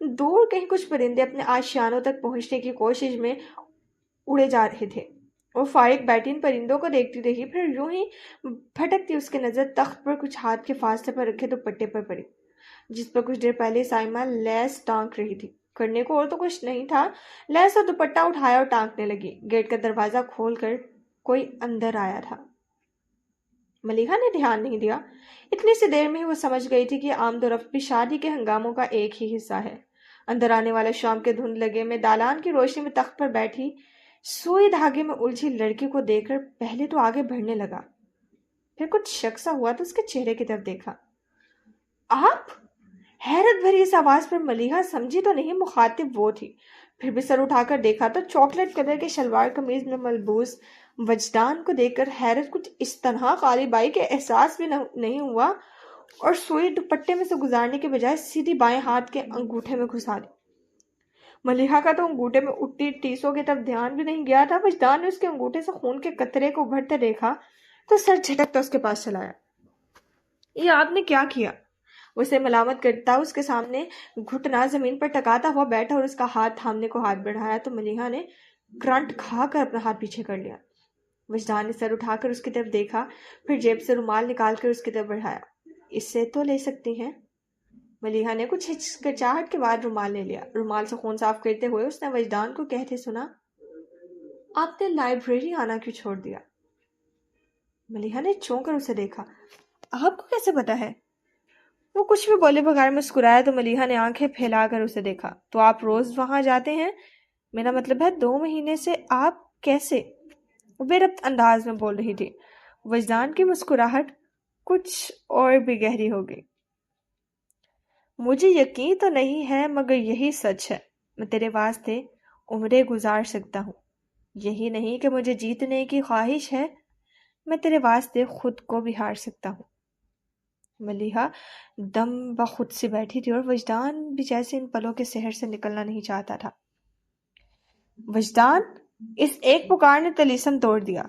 دور کہیں کچھ پرندے اپنے آشیانوں تک پہنچنے کی کوشش میں اڑے جا رہے تھے۔ وہ فارغ بیٹھی ان پرندوں کو دیکھتی رہی، پھر یوں ہی بھٹکتی اس کی نظر تخت پر کچھ ہاتھ کے فاصلے پر رکھے دوپٹے پر پڑی، جس پر کچھ دیر پہلے سائمہ لیس ٹانک رہی تھی۔ کرنے کو اور تو کچھ نہیں تھا، لیس اور دوپٹہ اٹھایا اور ٹانکنے لگی۔ گیٹ کا دروازہ کھول کر کوئی اندر آیا تھا۔ ملیحہ نے دھیان نہیں دیا، اتنی سی دیر میں ہی وہ سمجھ گئی تھی کہ آمد و رفت بھی شادی کے ہنگاموں کا ایک ہی حصہ ہے۔ اندر آنے والا شام کے دھند لگے میں دالان کی روشنی میں تخت پر بیٹھی سوئی دھاگے میں الجھی لڑکی کو دیکھ کر پہلے تو آگے بڑھنے لگا، پھر کچھ شک سا ہوا تو اس کے چہرے کی طرف دیکھا۔ آپ؟ حیرت بھری اس آواز پر ملیحہ سمجھی تو نہیں مخاطب وہ تھی، پھر بھی سر اٹھا کر دیکھا تو چاکلیٹ کلر کے شلوار قمیض میں ملبوس وجدان کو دیکھ کر حیرت کچھ اس طرح غالب آئی کہ احساس بھی نہیں ہوا، اور سوئی دوپٹے میں سے گزارنے کے بجائے سیدھی بائیں ہاتھ کے انگوٹھے میں گھسا دی۔ ملیحہ کا تو انگوٹھے میں اٹھتی ٹیسوں کی طرف دھیان بھی نہیں گیا تھا۔ وجدان نے اس کے انگوٹھے سے خون کے قطرے کو ابھرتے دیکھا تو سر جھٹک کر اس کے پاس چلایا۔ یہ آپ نے کیا کیا؟ اسے ملامت کرتا اس کے سامنے گھٹنا زمین پر ٹکاتا ہوا بیٹھا اور اس کا ہاتھ تھامنے کو ہاتھ بڑھایا تو ملیحہ نے کرنٹ کھا کر اپنا ہاتھ پیچھے کر لیا۔ وجدان نے سر اٹھا کر اس کی طرف دیکھا، پھر جیب سے رومال نکال کر اس کی طرف بڑھایا۔ اس سے تو لے سکتی ہیں۔ ملیحہ نے کچھ ہچکچاہٹ کے بعد رومال لے لیا۔ رومال سے خون صاف کرتے ہوئے اس نے وجدان کو کہتے سنا، آپ نے لائبریری آنا کیوں چھوڑ دیا؟ ملیحہ نے چونک کر اسے دیکھا۔ آپ کو کیسے پتا ہے؟ وہ کچھ بھی بولے بغیر مسکرایا تو ملیحہ نے آنکھیں پھیلا کر اسے دیکھا۔ تو آپ روز وہاں جاتے ہیں؟ میرا مطلب ہے 2 مہینے سے آپ کیسے؟ وہ بے ربط انداز میں بول رہی تھی۔ وجدان کی مسکراہٹ کچھ اور بھی گہری ہو گئی۔ مجھے یقین تو نہیں ہے مگر یہی سچ ہے، میں تیرے واسطے عمریں گزار سکتا ہوں۔ یہی نہیں کہ مجھے جیتنے کی خواہش ہے، میں تیرے واسطے خود کو بھی ہار سکتا ہوں۔ ملیحہ دم بخود سے بیٹھی تھی اور وجدان بھی جیسے ان پلوں کے سحر سے نکلنا نہیں چاہتا تھا۔ وجدان! اس ایک پکار نے طلیسم توڑ دیا۔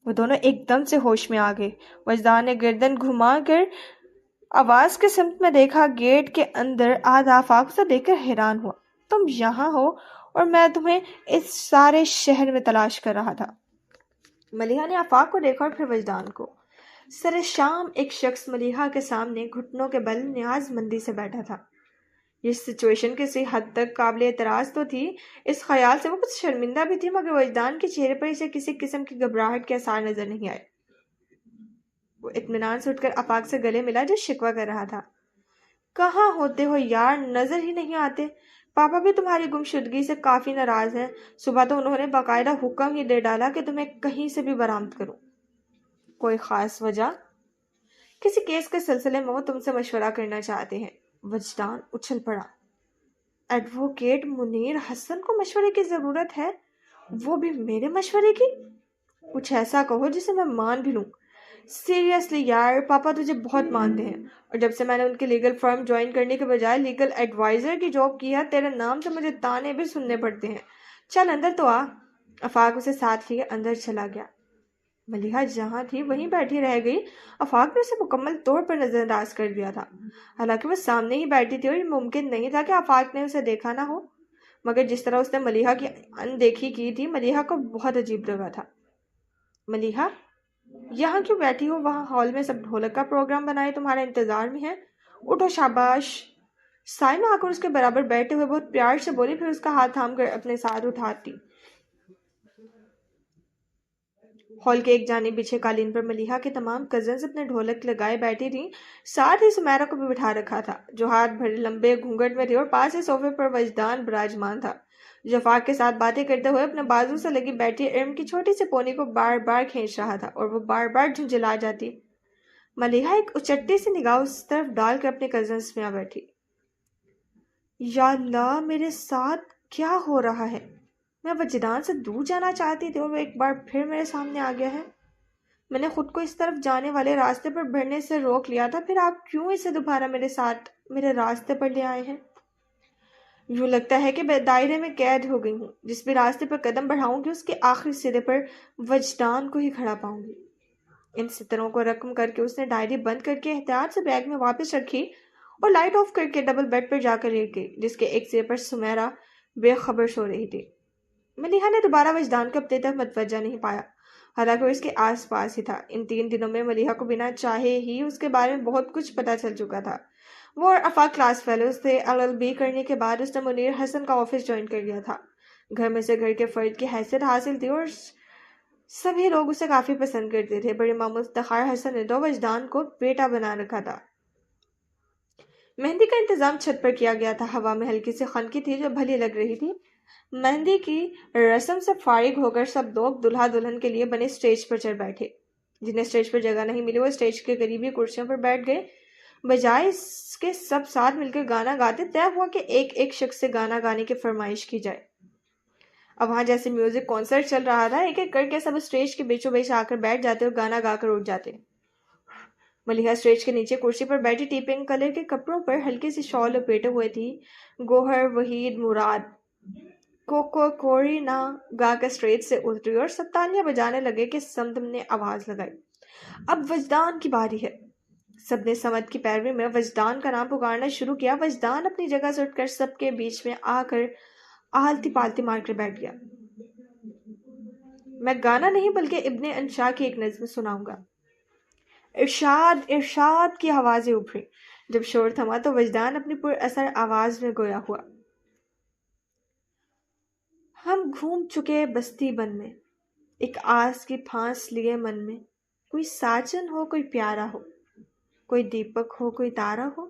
وہ دونوں ایک دم سے ہوش میں آ گئے۔ وجدان نے گردن گھما کر آواز کے سمت میں دیکھا۔ گیٹ کے اندر آدھا آفاق سے دیکھ کر حیران ہوا۔ تم یہاں ہو اور میں تمہیں اس سارے شہر میں تلاش کر رہا تھا۔ ملیحہ نے آفاق کو دیکھا اور پھر وجدان کو۔ سر شام ایک شخص ملیحہ کے سامنے گھٹنوں کے بل نیاز مندی سے بیٹھا تھا۔ یہ سچویشن کسی حد تک قابل اعتراض تو تھی، اس خیال سے وہ کچھ شرمندہ بھی تھی، مگر وجدان کے چہرے پر اسے کسی قسم کی گھبراہٹ کے آثار نظر نہیں آئے۔ وہ اطمینان سے اٹھ کر آفاق سے گلے ملا جو شکوہ کر رہا تھا۔ کہاں ہوتے ہو یار، نظر ہی نہیں آتے۔ پاپا بھی تمہاری گمشدگی سے کافی ناراض ہیں۔ صبح تو انہوں نے باقاعدہ حکم ہی دے ڈالا کہ تمہیں کہیں سے بھی برآمد کروں۔ کوئی خاص وجہ؟ کسی کیس کے سلسلے میں وہ تم سے مشورہ کرنا چاہتے ہیں۔ وجدان اچھل پڑا۔ ایڈوکیٹ منیر حسن کو مشورے کی ضرورت ہے؟ وہ بھی میرے مشورے کی؟ کچھ ایسا کہو جسے میں مان بھی لوں۔ سیریسلی یار، پاپا تجھے بہت مانتے ہیں، اور جب سے میں نے ان کی لیگل فرم جوائن کرنے کے بجائے لیگل ایڈوائزر کی جاب کی ہے، تیرے نام سے مجھے تانے بھی سننے پڑتے ہیں۔ چل اندر تو آ۔ آفاق اسے ساتھ لیے اندر چلا گیا۔ ملیحہ جہاں تھی وہیں بیٹھی رہ گئی۔ آفاق نے اسے مکمل طور پر نظر انداز کر دیا تھا، حالانکہ وہ سامنے ہی بیٹھی تھی اور یہ ممکن نہیں تھا کہ آفاق نے اسے دیکھا نہ ہو، مگر جس طرح اس نے ملیحہ کی اندیکھی کی تھی ملیحہ کو بہت عجیب لگا تھا۔ ملیحہ، یہاں کیوں بیٹھی ہو؟ وہاں ہال میں سب ڈھولک کا پروگرام بنائے تمہارے انتظار میں ہیں۔ اٹھو، شاباش۔ سائمہ آ کر اس کے برابر بیٹھے ہوئے بہت پیار سے بولی، پھر اس کا ہاتھ تھام کر اپنے ساتھ اٹھاتی۔ ہال کے ایک جانب بچھے قالین پر ملیحہ کے تمام کزنز اپنے ڈھولک لگائے بیٹھی تھیں، ساتھ ہی سمیرا کو بھی بٹھا رکھا تھا جو ہاتھ بھرے لمبے گھونگھٹ میں تھی، اور پاس ہی صوفے پر وجدان براجمان تھا جو آفاق کے ساتھ باتیں کرتے ہوئے اپنے بازو سے لگی بیٹھی ارم کی چھوٹی سی پونی کو بار بار کھینچ رہا تھا اور وہ بار بار جھنجھلا جاتی۔ ملیحہ ایک اچٹی سی نگاہ اس طرف ڈال کر اپنے کزنز میں آ بیٹھی۔ یا اللہ، میرے ساتھ کیا ہو رہا ہے؟ میں وجدان سے دور جانا چاہتی تھی اور وہ ایک بار پھر میرے سامنے آ گیا ہے۔ میں نے خود کو اس طرف جانے والے راستے پر بڑھنے سے روک لیا تھا، پھر آپ کیوں اسے دوبارہ میرے ساتھ میرے راستے پر لے آئے ہیں؟ یوں لگتا ہے کہ میں دائرے میں قید ہو گئی ہوں، جس بھی راستے پر قدم بڑھاؤں گی اس کے آخری سرے پر وجدان کو ہی کھڑا پاؤں گی۔ ان سطروں کو رقم کر کے اس نے ڈائری بند کر کے احتیاط سے بیگ میں واپس رکھی اور لائٹ آف کر کے ڈبل بیڈ پر جا کر لیٹ گئی، جس کے ایک سرے پر سمیرا بے خبر سو رہی تھی۔ ملیحہ نے دوبارہ وجدان کو اپنی طرف متوجہ نہیں پایا، حالانکہ وہ اس کے آس پاس ہی تھا۔ ان 3 دنوں میں ملیحہ کو بنا چاہے ہی اس کے بارے میں بہت کچھ پتا چل چکا تھا۔ وہ اور آفاق کلاس فیلوز تھے۔ LLB کرنے کے بعد اس نے منیر حسن کا آفس جوائن کر لیا تھا۔ گھر میں سے گھر کے فرد کی حیثیت حاصل تھی اور سبھی لوگ اسے کافی پسند کرتے تھے۔ بڑے ماموں افتخار حسن نے تو وجدان کو بیٹا بنا رکھا تھا۔ مہندی کا انتظام چھت پر کیا گیا تھا۔ ہوا میں ہلکی سی خنکی تھی جو بھلی لگ رہی تھی۔ مہندی کی رسم سے فارغ ہو کر سب لوگ دلہا دلہن کے لیے بنے اسٹیج پر چڑھ بیٹھے۔ جنہیں اسٹیج پر جگہ نہیں ملی وہ اسٹیج کے قریبی کرسیوں پر بیٹھ گئے۔ بجائے اس کے سب ساتھ مل کر گانا گاتے، طے ہوا کہ ایک ایک شخص سے گانا گانے کی فرمائش کی جائے۔ اب وہاں جیسے میوزک کانسرٹ چل رہا تھا، ایک ایک کر کے سب اسٹیج کے بیچوں بیچ آ کر بیٹھ جاتے اور گانا گا کر اٹھ جاتے۔ ملیحہ اسٹیج کے نیچے کرسی پر بیٹھی ٹی پنک کلر کے کپڑوں پر ہلکی سی شال لپیٹے ہوئے تھی۔ گوہر، وحید، مراد کوکو کوری نہ گا کے اسٹیج سے اتری اور سب تالیاں بجانے لگے کہ سمدم نے آواز لگائی، اب وجدان کی باری ہے۔ سب نے سمد کی پیروی میں وجدان کا نام پکارنا شروع کیا۔ وجدان اپنی جگہ سے اٹھ کر سب کے بیچ میں آ کر آلتی پالتی مار کر بیٹھ گیا۔ میں گانا نہیں بلکہ ابن انشا کی ایک نظم سناؤں گا۔ ارشاد ارشاد کی آوازیں ابھری۔ جب شور تھما تو وجدان اپنی پر اثر آواز میں گویا ہوا۔ ہم گھوم چکے بستی بن میں، ایک آس کی پھانس لیے من میں، کوئی ساجن ہو کوئی پیارا ہو، کوئی دیپک ہو کوئی تارا ہو،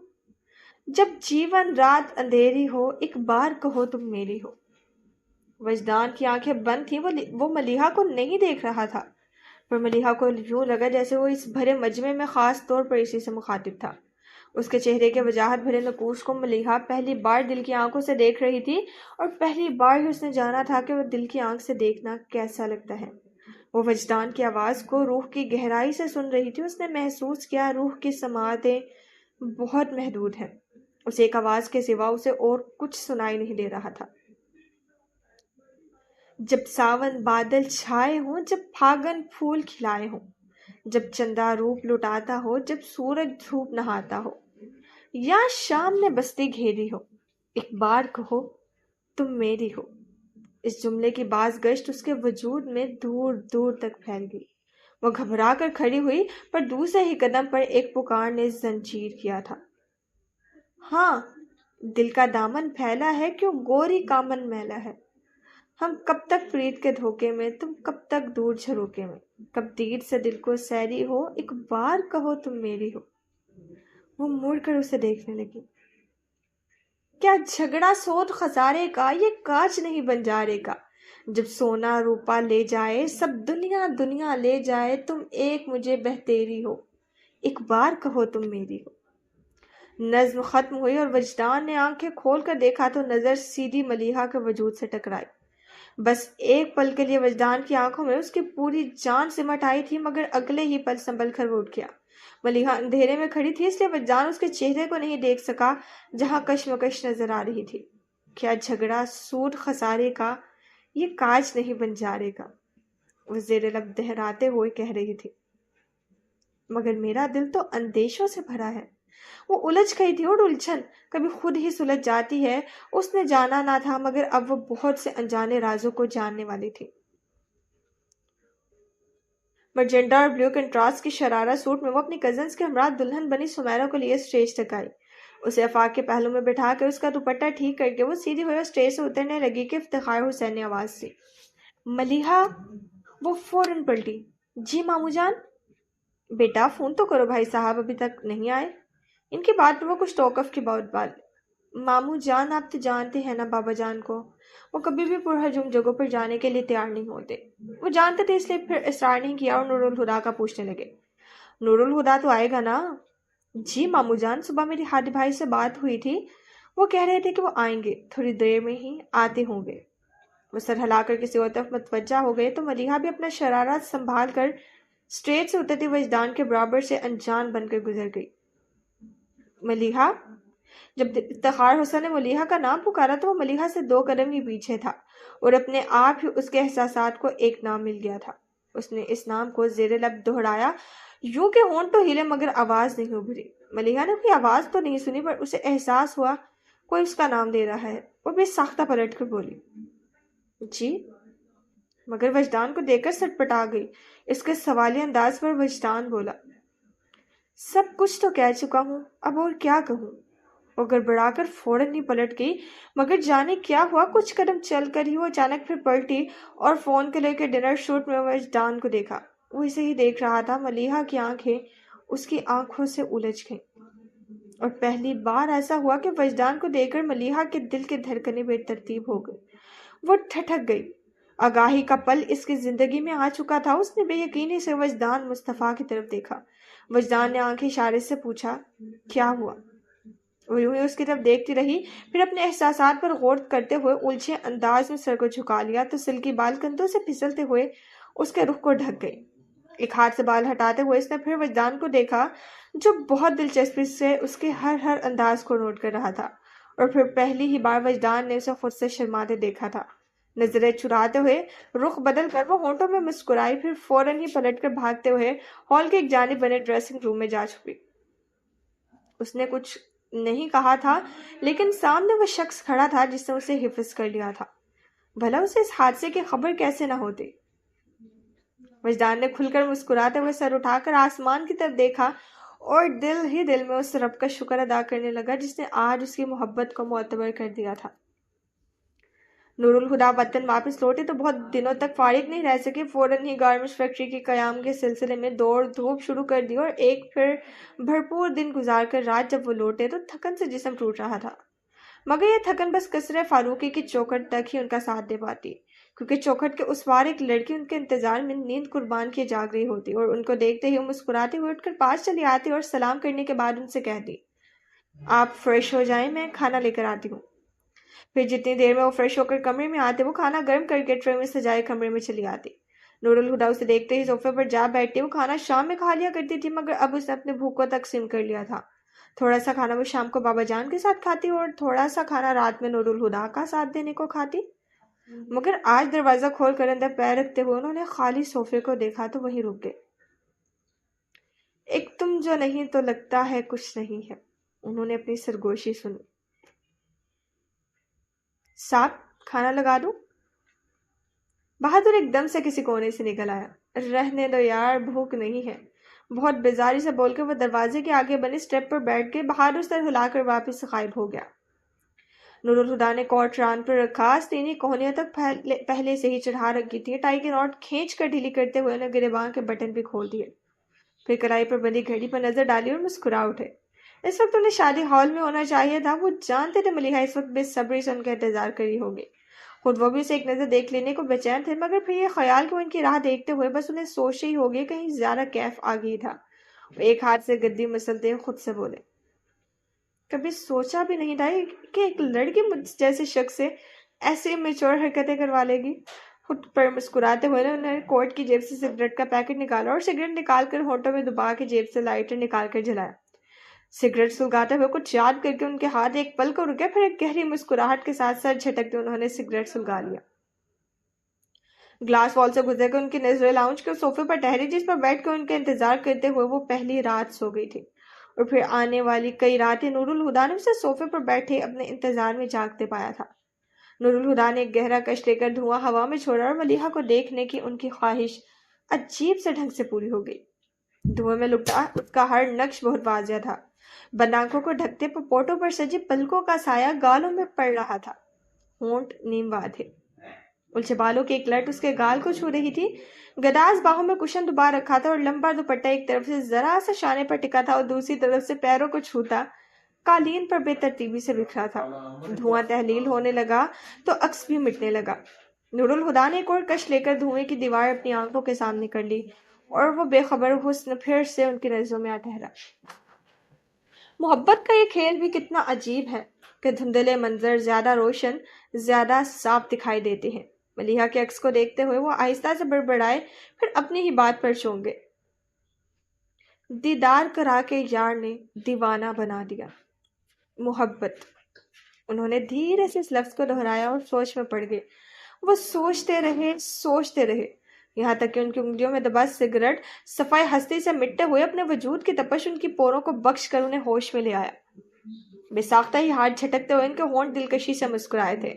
جب جیون رات اندھیری ہو، ایک بار کہو تم میری ہو۔ وجدان کی آنکھیں بند تھیں، وہ ملیحہ کو نہیں دیکھ رہا تھا، پر ملیحہ کو یوں لگا جیسے وہ اس بھرے مجمع میں خاص طور پر اسی سے مخاطب تھا۔ اس کے چہرے کے وجاہت بھرے نقوش کو ملیحہ پہلی بار دل کی آنکھوں سے دیکھ رہی تھی، اور پہلی بار ہی اس نے جانا تھا کہ وہ دل کی آنکھ سے دیکھنا کیسا لگتا ہے۔ وہ وجدان کی آواز کو روح کی گہرائی سے سن رہی تھی۔ اس نے محسوس کیا روح کی سماعتیں بہت محدود ہیں، اس ایک آواز کے سوا اسے اور کچھ سنائی نہیں دے رہا تھا۔ جب ساون بادل چھائے ہوں، جب پھاگن پھول کھلائے ہوں، جب چندہ روپ لٹاتا ہو، جب سورج دھوپ نہاتا ہو، یا شام نے بستی گھیری ہو، ایک بار کہو تم میری ہو۔ اس جملے کی باز گشت اس کے وجود میں دور دور تک پھیل گئی۔ وہ گھبرا کر کھڑی ہوئی، پر دوسرے ہی قدم پر ایک پکار نے زنجیر کیا تھا۔ ہاں، دل کا دامن پھیلا ہے، کیوں گوری کامن میلا ہے۔ ہم کب تک پریت کے دھوکے میں، تم کب تک دور جھروکے میں، کب دیر سے دل کو سیری ہو، ایک بار کہو تم میری ہو۔ وہ مڑ کر اسے دیکھنے لگی۔ کیا جھگڑا سود خسارے کا، یہ کاج نہیں بنجارے کا۔ جب سونا روپا لے جائے، سب دنیا دنیا لے جائے، تم ایک مجھے بہتیری ہو، ایک بار کہو تم میری ہو۔ نظم ختم ہوئی اور وجدان نے آنکھیں کھول کر دیکھا تو نظر سیدھی ملیحہ کے وجود سے ٹکرائی۔ بس ایک پل کے لیے وجدان کی آنکھوں میں اس کی پوری جان سمٹ آئی تھی، مگر اگلے ہی پل سنبھل کر وہ اٹھ گیا۔ ملیحہ اندھیرے میں کھڑی تھی، اس لیے وجدان اس کے چہرے کو نہیں دیکھ سکا جہاں کشمکش نظر آ رہی تھی۔ کیا جھگڑا سود خسارے کا، یہ کاج نہیں بنجارے کا، وہ زیر لب دہراتے ہوئے کہہ رہی تھی۔ مگر میرا دل تو اندیشوں سے بھرا ہے۔ وہ الجھ گئی تھی، اور الجھن کبھی خود ہی سلجھ جاتی ہے۔ اس نے جانا نہ تھا، مگر اب وہ بہت سے انجانے رازوں کو جاننے والی تھی۔ مرجنڈا اور بلیو کنٹراسٹ کی شرارہ سوٹ میں وہ اپنی کزنز کے ہمراہ دلہن بنی سمیرا کو لیے اسٹیج تک آئی۔ اسے آفاق کے پہلو میں بٹھا کر اس کا دوپٹہ ٹھیک کر کے وہ سیدھی ہوئی اور اسٹیج سے اترنے لگی کہ افتخار حسین نے آواز دی۔ ملیحہ! وہ فوراً پلٹی۔ جی مامو جان؟ بیٹا فون تو کرو، بھائی صاحب ابھی تک نہیں آئے۔ ان کی بات پر وہ کچھ توقف کی بات۔ مامو جان آپ تو جانتے ہیں نا بابا جان کو، وہ کبھی بھی پرہجوم جگہوں پر جانے کے لیے تیار نہیں ہوتے۔ وہ جانتے تھے، اس لیے پھر اصرار نہیں کیا اور نور الہدا کا پوچھنے لگے۔ نور الہدا تو آئے گا نا؟ جی مامو جان، صبح میری ہادی بھائی سے بات ہوئی تھی، وہ کہہ رہے تھے کہ وہ آئیں گے، تھوڑی دیر میں ہی آتے ہوں گے۔ وہ سر ہلا کر کسی اور طرف متوجہ ہو گئے تو ملیحہ بھی اپنا شرارہ سنبھال کر اسٹیج سے اترتی وجدان کے برابر سے انجان بن کر گزر گئی۔ ملیحہ! جب افتخار حسین نے ملیحہ کا نام پکارا تو وہ ملیحہ سے 2 قدم ہی پیچھے تھا، اور اپنے آپ ہی اس کے احساسات کو ایک نام مل گیا تھا۔ اس نے اس نام کو زیر لب دہرایا، یوں کہ ہونٹ تو ہلے مگر آواز نہیں ابھری۔ ملیحہ نے کوئی آواز تو نہیں سنی، پر اسے احساس ہوا کوئی اس کا نام لے رہا ہے۔ وہ بے ساختہ پلٹ کر بولی، جی؟ مگر وجدان کو دیکھ کر سٹپٹا گئی۔ اس کے سوالی انداز پر وجدان بولا، سب کچھ تو کہہ چکا ہوں، اب اور کیا کہوں؟ وہ گڑبڑا کر فوراً ہی پلٹ گئی، مگر جانے کیا ہوا، کچھ قدم چل کر ہی وہ اچانک پھر پلٹی اور فون کو لے کے ڈنر شوٹ میں وجدان کو دیکھا۔ وہ اسے ہی دیکھ رہا تھا۔ ملیحہ کی آنکھیں اس کی آنکھوں سے الجھ گئیں، اور پہلی بار ایسا ہوا کہ وجدان کو دیکھ کر ملیحہ کے دل کی دھڑکنیں بے ترتیب ہو گئی۔ وہ ٹھٹک گئی۔ آگاہی کا پل اس کی زندگی میں آ چکا تھا۔ اس نے بے یقینی سے وجدان مصطفیٰ کی طرف دیکھا۔ وجدان نے آنکھیں اشارے سے پوچھا، کیا ہوا؟ وہ یوں ہی اس کی طرف دیکھتی رہی، پھر اپنے احساسات پر غور کرتے ہوئے الجھے انداز میں سر کو جھکا لیا تو سلکی بال کندھوں سے پھسلتے ہوئے اس کے رخ کو ڈھک گئی۔ ایک ہاتھ سے بال ہٹاتے ہوئے اس نے پھر وجدان کو دیکھا، جو بہت دلچسپی سے اس کے ہر انداز کو نوٹ کر رہا تھا، اور پھر پہلی ہی بار وجدان نے اسے خود سے شرماتے دیکھا تھا۔ نظریں چراتے ہوئے رخ بدل کر وہ ہونٹوں میں مسکرائی، پھر فوراً ہی پلٹ کر بھاگتے ہوئے ہال کے ایک جانب بنے ڈریسنگ روم میں جا چھپی۔ اس نے کچھ نہیں کہا تھا، لیکن سامنے وہ شخص کھڑا تھا جس نے اسے حفظ کر لیا تھا. بھلا اسے اس حادثے کی خبر کیسے نہ ہوتی؟ وجدان نے کھل کر مسکراتے ہوئے سر اٹھا کر آسمان کی طرف دیکھا اور دل ہی دل میں اس رب کا شکر ادا کرنے لگا جس نے آج اس کی محبت کو معتبر کر دیا تھا. نور الہدا وطن واپس لوٹے تو بہت دنوں تک فارغ نہیں رہ سکے. فوراً ہی گارمنٹس فیکٹری کے قیام کے سلسلے میں دوڑ دھوپ شروع کر دی اور ایک پھر بھرپور دن گزار کر رات جب وہ لوٹے تو تھکن سے جسم ٹوٹ رہا تھا. مگر یہ تھکن بس کسرے فاروقی کی چوکھٹ تک ہی ان کا ساتھ دے پاتی، کیونکہ چوکھٹ کے اس پار ایک لڑکی ان کے انتظار میں نیند قربان کیے جاگ رہی ہوتی اور ان کو دیکھتے ہی مسکراتے ہوئے اٹھ کر پاس چلی آتی اور سلام کرنے کے بعد ان سے کہتی، آپ فریش ہو جائیں، میں کھانا لے کر آتی ہوں. پھر جتنی دیر میں وہ فریش ہو کر کمرے میں آتے وہ کھانا گرم کر کے ٹرے میں سجائے کمرے میں چلی آتی. نور الہدا اسے دیکھتے ہی صوفے پر جا بیٹھتی. وہ کھانا شام میں کھا لیا کرتی تھی مگر اب اس نے اپنے بھوک کو تقسیم کر لیا تھا. تھوڑا سا کھانا وہ شام کو بابا جان کے ساتھ کھاتی اور تھوڑا سا کھانا رات میں نور الہدا کا ساتھ دینے کو کھاتی. مگر آج دروازہ کھول کر اندر پیر رکھتے ہوئے انہوں نے خالی صوفے کو دیکھا تو وہیں رک گئے. ایک تم جو نہیں تو لگتا ہے کچھ نہیں ہے. انہوں نے اپنی سرگوشی سنی. صاحب کھانا لگا دوں؟ بہادر ایک دم سے کسی کونے سے نکل آیا. رہنے دو یار، بھوک نہیں ہے. بہت بیزاری سے بول کے وہ دروازے کے آگے بنے سٹیپ پر بیٹھ کے بہادر سر ہلا کر واپس غائب ہو گیا. نور الہدا نے کوٹ ران پر رکھا. آستینی کوہنیوں تک پہلے سے ہی چڑھا رکھی تھی. ٹائی کے نوٹ کھینچ کر ڈھیلی کرتے ہوئے انہیں گریباں کے بٹن بھی کھول دیے. پھر کلائی پر بندی گھڑی پر نظر ڈالی اور مسکرا اٹھے. اس وقت انہیں شادی ہال میں ہونا چاہیے تھا. وہ جانتے تھے ملیحہ اس وقت بے صبری سے ان کا انتظار کری ہوگی. خود وہ بھی اسے ایک نظر دیکھ لینے کو بے چین تھے مگر پھر یہ خیال کہ وہ ان کی راہ دیکھتے ہوئے بس انہیں سوچ ہی ہوگی کہیں زیادہ کیف آ گئی تھا. وہ ایک ہاتھ سے گدی مسلتے خود سے بولے، کبھی سوچا بھی نہیں تھا کہ ایک لڑکی مجھ جیسے شخص سے ایسی میچور حرکتیں کروا لے گی. خود پر مسکراتے ہوئے انہوں نے کوٹ کی جیب سے سگریٹ کا پیکٹ نکالا اور سگریٹ نکال کر ہونٹوں میں دبا کے جیب سے لائٹر نکال کر جلایا. سگریٹ سلگاتے ہوئے کچھ یاد کر کے ان کے ہاتھ ایک پل کو رکے. پھر ایک گہری مسکراہٹ کے ساتھ سر جھٹکتے انہوں نے سگریٹ سلگا لیا. گلاس وال سے گزر کر ان کی نظریں لاؤنج کے صوفے پر ٹہری جس پر بیٹھ کر ان کا انتظار کرتے ہوئے وہ پہلی رات سو گئی تھی. اور پھر آنے والی کئی راتیں نور الہدا نے اسے صوفے پر بیٹھے اپنے انتظار میں جاگتے پایا تھا. نور الہدا نے ایک گہرا کش لے کر دھواں ہوا میں چھوڑا اور ملیحہ کو دیکھنے کی ان کی خواہش عجیب سے ڈھنگ سے پوری ہو گئی. دھوئے میں لپٹا اس کا ہر نقش بہت واضح تھا. بند آنکھوں کو ڈھکتے پپوٹوں پر سجی پلکوں کا سایہ گالوں میں پڑ رہا تھا. ہونٹ نیم وا تھے. الجھے بالوں کی ایک لٹ اس کے گال کو چھو رہی تھی. گداز باہوں میں کشن دبا رکھا تھا اور لمبا دوپٹہ ایک طرف سے ذرا سا شانے پر ٹکا تھا اور دوسری طرف سے پیروں کو چھوتا قالین پر بے ترتیبی سے بکھرا تھا. دھواں تحلیل ہونے لگا تو عکس بھی مٹنے لگا. نور الہدا نے ایک اور کش لے کر دھوئیں کی دیوار اپنی آنکھوں کے سامنے کر لی اور وہ بے خبر حسن پھر سے ان کی نظروں میں آ ٹھہرا. محبت کا یہ کھیل بھی کتنا عجیب ہے کہ دھندلے منظر زیادہ روشن، زیادہ صاف دکھائی دیتے ہیں. ملیحہ کے عکس کو دیکھتے ہوئے وہ آہستہ سے بڑبڑائے، پھر اپنی ہی بات پر چونک گئے. دیدار کرا کے یار نے دیوانہ بنا دیا. محبت. انہوں نے دھیرے سے اس لفظ کو دہرایا اور سوچ میں پڑ گئے. وہ سوچتے رہے یہاں تک کہ ان کی انگلیوں میں دبا سگریٹ صفائی ہستی سے مٹتے ہوئے اپنے وجود کی تپش ان کی پوروں کو بخش کر انہیں ہوش میں لے آیا. بے ساختہ ہی ہاتھ جھٹکتے ہوئے ان کے ہونٹ دلکشی سے مسکرائے تھے.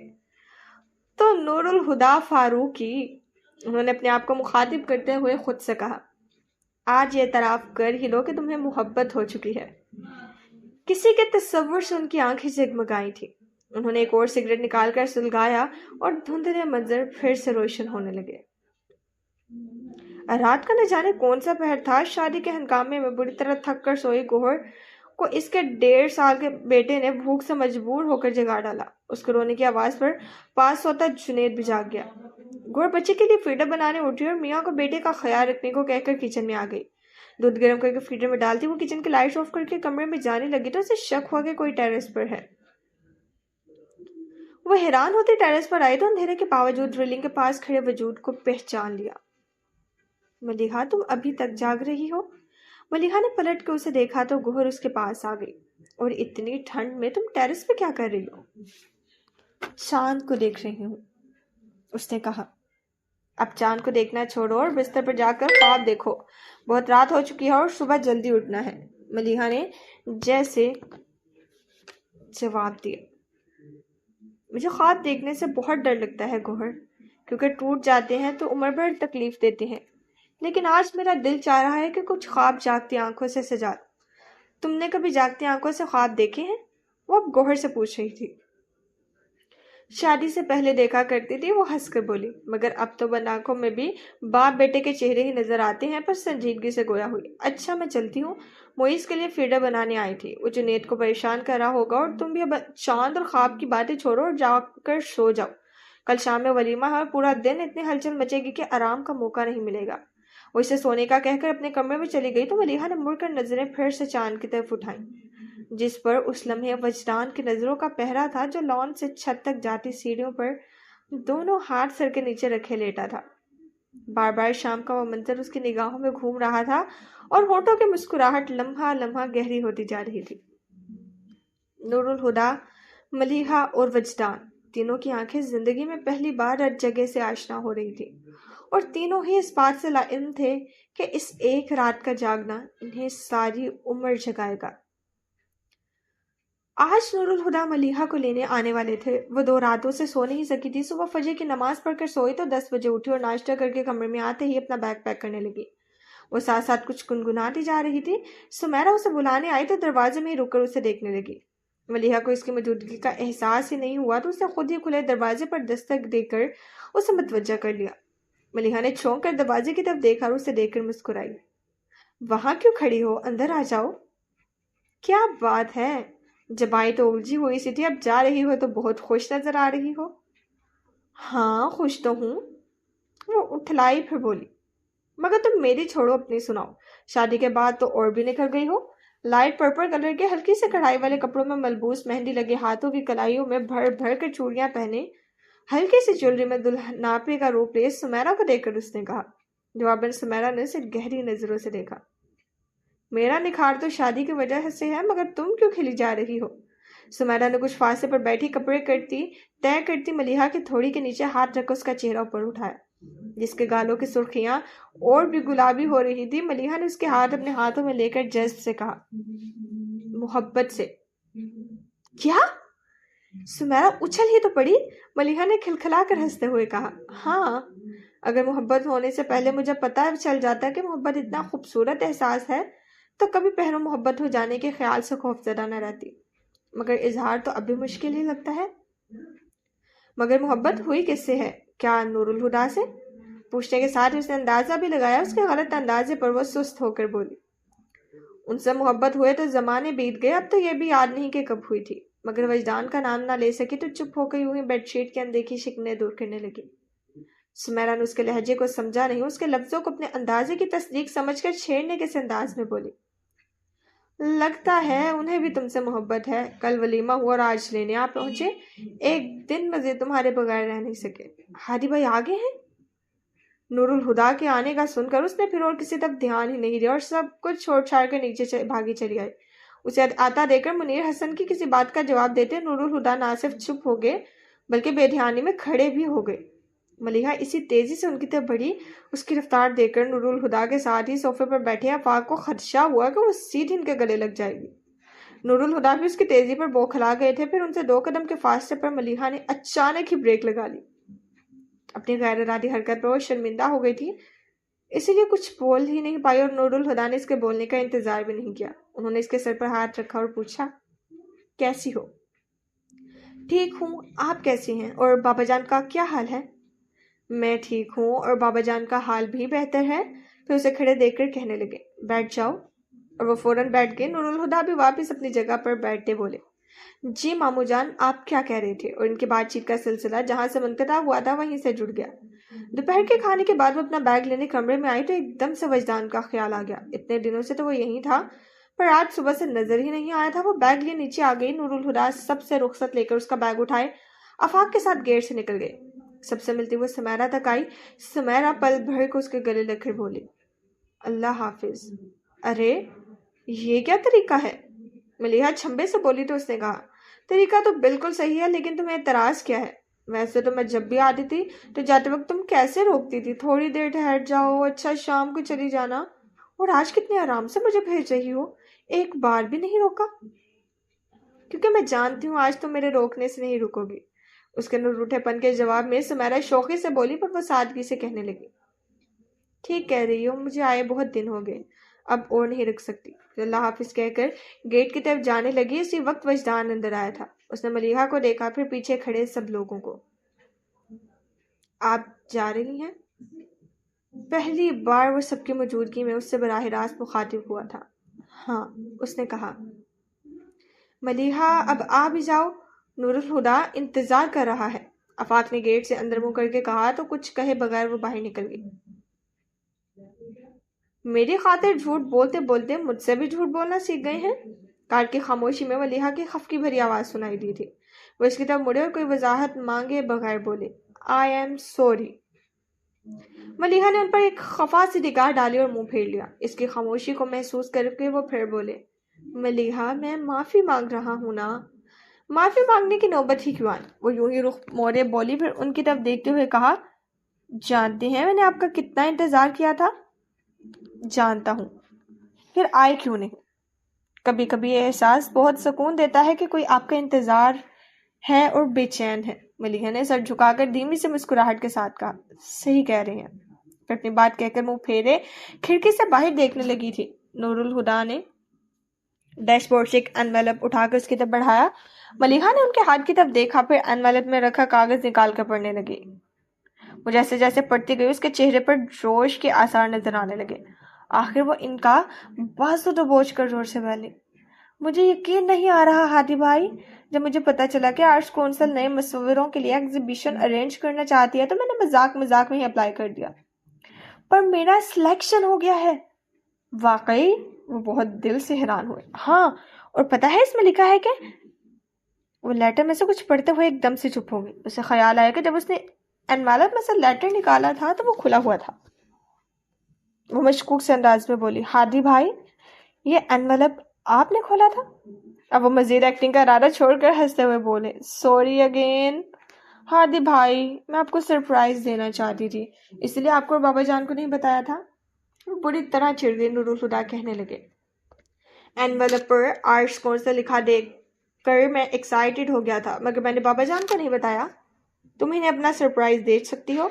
تو نور الہدا فاروقی، انہوں نے اپنے آپ کو مخاطب کرتے ہوئے خود سے کہا، آج یہ اعتراف کر ہی لو کہ تمہیں محبت ہو چکی ہے. کسی کے تصور سے ان کی آنکھیں جگمگائی تھی. انہوں نے ایک اور سگریٹ نکال کر سلگایا اور دھندلے منظر پھر سے روشن ہونے لگے. رات کا نہ جانے کون سا پہر تھا. شادی کے ہنگامے میں بری طرح تھک کر سوئی گوہر کو اس کے 1.5 سال کے بیٹے نے بھوک سے مجبور ہو کر جگا ڈالا. اس کے رونے کی آواز پر پاس سوتا جنید بھی جاگ گیا. گوہر بچے کے لیے فیڈر بنانے اٹھی اور میاں کو بیٹے کا خیال رکھنے کو کہہ کر کچن میں آ گئی. دودھ گرم کر کے فیڈر میں ڈالتی وہ کچن کی لائٹ آف کر کے کمرے میں جانے لگی تو اسے شک ہوا کہ کوئی ٹیرس پر ہے. وہ حیران ہوتے ٹیرس پر آئی تو اندھیرے کے باوجود ریلنگ کے پاس کھڑے وجود کو پہچان لیا. ملیحہ تم ابھی تک جاگ رہی ہو؟ ملیحہ نے پلٹ کے اسے دیکھا تو گوہر اس کے پاس آ گئی. اور اتنی ٹھنڈ میں تم ٹیرس پہ کیا کر رہی ہو؟ چاند کو دیکھ رہی ہوں، اس نے کہا. اب چاند کو دیکھنا چھوڑو اور بستر پر جا کر خواب دیکھو. بہت رات ہو چکی ہے اور صبح جلدی اٹھنا ہے. ملیحہ نے جیسے جواب دیا۔ مجھے خواب دیکھنے سے بہت ڈر لگتا ہے گوہر، کیونکہ ٹوٹ جاتے ہیں تو عمر بھر تکلیف دیتے ہیں، لیکن آج میرا دل چاہ رہا ہے کہ کچھ خواب جاگتی آنکھوں سے سجا۔ تم نے کبھی جاگتی آنکھوں سے خواب دیکھے ہیں؟ وہ اب گوہر سے پوچھ رہی تھی۔ شادی سے پہلے دیکھا کرتی تھی، وہ ہنس کر بولی، مگر اب تو بند آنکھوں میں بھی باپ بیٹے کے چہرے ہی نظر آتے ہیں۔ پر سنجیدگی سے گویا ہوئی۔ اچھا میں چلتی ہوں، معیز کے لیے فیڈر بنانے آئی تھی، وہ جنید کو پریشان کر رہا ہوگا، اور تم بھی اب چاند اور خواب کی باتیں چھوڑو اور جا کر سو جاؤ۔ کل شام میں ولیمہ ہے اور پورا دن اتنی ہلچل مچے گی کہ آرام کا موقع نہیں ملے گا۔ وہ اسے سونے کا کہہ کر اپنے کمرے میں چلی گئی تو ملیحہ نے مڑ کر نظریں پھر سے چاند کی طرف اٹھائیں، جس پر اس لمحے وجدان کی نظروں کا پہرا تھا، جو لان سے چھت تک جاتی سیڑھیوں پر دونوں ہاتھ سر کے نیچے رکھے لیٹا تھا۔ بار بار شام کا وہ منظر اس کی نگاہوں میں گھوم رہا تھا، اور ہونٹوں کی مسکراہٹ لمحہ لمحہ گہری ہوتی جا رہی تھی۔ نور الہدیٰ، ملیحہ اور وجدان، تینوں کی آنکھیں زندگی میں پہلی بار ہر جگہ سے آشنا ہو رہی تھی، اور تینوں ہی اس بات سے لاعلم تھے کہ اس ایک رات کا جاگنا انہیں ساری عمر جگائے گا۔ آج نور الہدیٰ ملیحہ کو لینے آنے والے تھے۔ وہ 2 راتوں سے سو نہیں سکی تھی۔ صبح فجر کی نماز پڑھ کر سوئی تو 10 بجے اٹھی اور ناشتہ کر کے کمرے میں آتے ہی اپنا بیگ پیک کرنے لگی۔ وہ ساتھ ساتھ کچھ گنگناتی جا رہی تھی۔ سمیرہ اسے بلانے آئی تو دروازے میں ہی رک کر اسے دیکھنے لگی۔ ملیحہ کو اس کی موجودگی کا احساس ہی نہیں ہوا تو اسے خود ہی کھلے دروازے پر دستک دے کر اسے متوجہ کر لیا۔ ملیحہ نے چونک کر دروازے کی طرف دیکھا اور اسے دیکھ کر مسکرائی۔ وہاں کیوں کھڑی ہو؟ اندر آ جاؤ۔ کیا بات ہے؟ جب آئی تو الجھی ہوئی سی تھی، اب جا رہی ہو تو بہت خوش نظر آ رہی ہو۔ ہاں خوش تو ہوں، وہ اٹھلائی پھر بولی، مگر تم میری چھوڑو اپنی سناؤ۔ شادی کے بعد تو اور بھی نکھر گئی ہو۔ لائٹ پرپل کلر کے ہلکی سے کڑھائی والے کپڑوں میں ملبوس، مہندی لگے ہاتھوں کی کلائیوں میں بھر بھر کر چوڑیاں پہنے، ہلکی سی جویلری میں دلہناپے کا روپ لے سمیرہ کو دیکھ کر اس نے کہا۔ جواباً سمیرہ نے اسے گہری نظروں سے دیکھا۔ میرا نکھار تو شادی کی وجہ سے ہے، مگر تم کیوں کھلی جا رہی ہو؟ سمیرہ نے کچھ فاصلے پر بیٹھی کپڑے طے کرتی ملیحہ کی تھوڑی کے نیچے ہاتھ رکھ اس کا چہرہ اوپر اٹھایا، جس کے گالوں کی سرخیاں اور بھی گلابی ہو رہی تھی۔ ملیحہ نے اس کے ہاتھ اپنے ہاتھوں میں لے کر جذب سے کہا، محبت سے۔ کیا؟ سمیرہ اچھل ہی تو پڑی۔ ملیحہ نے کھلکھلا کر ہنستے ہوئے کہا، ہاں، اگر محبت ہونے سے پہلے مجھے پتہ چل جاتا کہ محبت اتنا خوبصورت احساس ہے تو کبھی پہلو محبت ہو جانے کے خیال سے خوفزدہ نہ رہتی، مگر اظہار تو اب بھی مشکل ہی لگتا ہے۔ مگر محبت ہوئی کس سے ہے؟ کیا نور الہدیٰ سے؟ پوچھنے کے ساتھ اس نے اندازہ بھی لگایا۔ اس کے غلط اندازے پر وہ سست ہو کر بولی، ان سے محبت ہوئے تو زمانے بیت گئے، اب تو یہ بھی یاد نہیں کہ کب ہوئی تھی۔ مگر وجدان کا نام نہ لے سکی تو چپ ہو کر یوں ہی بیڈ شیٹ کے اندیکھی شکنیں دور کرنے لگی۔ سمیرہ نے اس کے لہجے کو سمجھا نہیں، اس کے لفظوں کو اپنے اندازے کی تصدیق سمجھ کر چھیڑنے کے انداز میں بولی، لگتا ہے انہیں بھی تم سے محبت ہے۔ کل ولیمہ ہوا اور آج لینے آپ پہنچے، ایک دن مزید تمہارے بغیر رہ نہیں سکے۔ ہادی بھائی آگے ہیں؟ نور الہدیٰ کے آنے کا سن کر اس نے پھر اور کسی طرف دھیان ہی نہیں دیا اور سب کچھ چھوڑ چھاڑ کر نیچے بھاگی چلی آئی۔ اسے آتا دیکھ کر منیر حسن کی کسی بات کا جواب دیتے نور الہدیٰ نہ صرف چپ ہو گئے بلکہ بے دھیانی میں کھڑے بھی ہو گئے۔ ملیحہ اسی تیزی سے ان کی طرف بڑھی۔ اس کی رفتار دیکھ کر نور الہدیٰ کے ساتھ ہی صوفے پر بیٹھے آفاق کو خدشہ ہوا کہ وہ سیدھی ان کے گلے لگ جائے گی۔ نور الہدیٰ بھی اس کی تیزی پر بوکھلا گئے تھے۔ پھر ان سے 2 قدم کے فاصلے پر ملیحہ نے اچانک ہی بریک لگا لی۔ اپنی غیر ارادی حرکت پر وہ شرمندہ ہو گئی تھی، اسی لیے کچھ بول ہی نہیں پائی، اور نور الہدیٰ نے اس کے بولنے کا انتظار بھی نہیں کیا۔ انہوں نے اس کے سر پر ہاتھ رکھا اور پوچھا، کیسی ہو؟ ٹھیک ہوں، آپ کیسی ہیں؟ اور بابا جان کا کیا حال ہے؟ میں ٹھیک ہوں اور بابا جان کا حال بھی بہتر ہے۔ پھر اسے کھڑے دیکھ کر کہنے لگے، بیٹھ جاؤ، اور وہ فوراً بیٹھ گئے۔ نور الہدیٰ بھی واپس اپنی جگہ پر بیٹھتے بولے، جی مامو جان آپ کیا کہہ رہے تھے؟ اور ان کی بات چیت کا سلسلہ جہاں سے منقطع ہوا تھا وہیں سے جڑ گیا۔ دوپہر کے کھانے کے بعد وہ اپنا بیگ لینے کمرے میں آئی تو ایک دم سے وجدان کا خیال آ گیا۔ اتنے دنوں سے تو وہ یہیں تھا، پر آج صبح سے نظر ہی نہیں آیا تھا۔ وہ بیگ لیے نیچے آ گئی۔ نور الہدیٰ سب سے رخصت لے کر اس کا بیگ اٹھائے آفاق کے ساتھ گیٹ سے نکل گئے۔ سب سے ملتی ہوئے سمیرہ تک آئی۔ سمیرہ پل بھر کو اس کے گلے لگ کر بولی، اللہ حافظ۔ ارے یہ کیا طریقہ ہے؟ ملیحہ چھمبے سے بولی تو اس نے کہا، طریقہ تو بالکل صحیح ہے، لیکن تمہیں اعتراض کیا ہے؟ ویسے تو میں جب بھی آتی تھی تو جاتے وقت تم کیسے روکتی تھی، تھوڑی دیر ٹھہر جاؤ، اچھا شام کو چلی جانا، اور آج کتنے آرام سے مجھے بھیج رہی ہو۔ ایک بار بھی نہیں روکا؟ کیونکہ میں جانتی ہوں آج تم میرے روکنے سے نہیں رکو گی۔ اس کے روٹھے پن کے جواب میں سمیرا شوخی سے بولی، پر وہ سادگی سے کہنے لگی، ٹھیک کہہ رہی ہو، مجھے آئے بہت دن ہو گئے، اب اور نہیں رک سکتی۔ اللہ حافظ کہہ کر گیٹ کی طرف جانے لگی، اسی وقت وجدان اندر آیا تھا۔ اس نے ملیحہ کو دیکھا، پھر پیچھے کھڑے سب لوگوں کو۔ آپ جا رہی ہیں؟ پہلی بار وہ سب کی موجودگی میں اس سے براہ راست مخاطب ہوا تھا۔ ہاں، اس نے کہا۔ ملیحہ اب آ بھی جاؤ، نور الہدیٰ انتظار کر رہا ہے۔ آفاق نے گیٹ سے اندر منہ کر کے کہا تو کچھ کہے بغیر وہ باہر نکل گئی۔ میری خاطر جھوٹ بولتے بولتے مجھ سے بھی جھوٹ بولنا سیکھ گئے ہیں؟ کار کی خاموشی میں ملیحہ کی خفگی بھری آواز سنائی دی تھی۔ وہ اس کی طرف مڑے اور کوئی وضاحت مانگے بغیر بولے، I am sorry۔ ملیحہ نے ان پر ایک خفا سی نگاہ ڈالی اور منہ پھیر لیا۔ اس کی خاموشی کو محسوس کر کے وہ پھر بولے، ملیحہ میں معافی مانگ رہا ہوں نا۔ معافی مانگنے کی نوبت ہی کیوں آئی؟ وہ یوں ہی رخ موڑے بولی، پھر ان کی طرف دیکھتے ہوئے کہا، جانتے ہیں میں نے آپ کا کتنا انتظار کیا تھا؟ جانتا ہوں، پھر آئے کیوں نہیں؟ کبھی کبھی یہ احساس بہت سکون دیتا ہے کہ کوئی آپ کا انتظار ہے اور بے چین ہے۔ ملیحہ نے سر جھکا کر دھیمی سے مسکراہٹ کے ساتھ کہا، صحیح کہہ رہے ہیں۔ پھر اپنی بات کہہ کر منہ پھیرے کھڑکی سے باہر دیکھنے لگی تھی۔ نور الہدیٰ نے ڈیش بورڈ سے ایک انویلپ اٹھا کر اس کی طرف بڑھایا۔ ملیحہ نے ان کے ہاتھ کی طرف دیکھا، پھر انویلپ میں رکھا کاغذ نکال کر پڑھنے لگی۔ وہ جیسے جیسے پڑھتی گئی اس کے چہرے پر جوش کے آثار نظر آنے لگے۔ آخر وہ ان کا بازو دبوچ کر زور سے بولی، مجھے یقین نہیں آ رہا ہادی بھائی، جب مجھے پتا چلا کہ آرٹس کونسل نئے مصوروں کے لیے ایگزیبیشن ارینج کرنا چاہتی ہے تو میں نے مذاق میں ہی اپلائی کر دیا، پر میرا سلیکشن ہو گیا ہے۔ واقعی؟ وہ بہت دل سے حیران ہوئے۔ ہاں، اور پتہ ہے اس میں لکھا ہے کہ… وہ لیٹر میں سے کچھ پڑھتے ہوئے ایک دم سے چپ ہو گئی۔ اسے خیال آیا کہ جب اس نے انویلپ میں سے لیٹر نکالا تھا تو وہ کھلا ہوا تھا۔ وہ مشکوک سے انداز میں بولی، ہادی بھائی، یہ انویلپ آپ نے کھولا تھا؟ اب وہ مزید ایکٹنگ کا ارادہ چھوڑ کر ہنستے ہوئے بولے، سوری اگین ہادی بھائی، میں آپ کو سرپرائز دینا چاہتی تھی، اس لیے آپ کو اور بابا جان کو نہیں بتایا تھا۔ وہ بری طرح چڑ گئی۔ نور الہدیٰ کہنے لگے، انویلپ پر آرٹس کونسل لکھا دیکھ کر میں ایکسائٹیڈ ہو گیا تھا، مگر میں نے بابا جان کو نہیں بتایا۔ تم انہیں اپنا سرپرائز دے سکتی ہو؟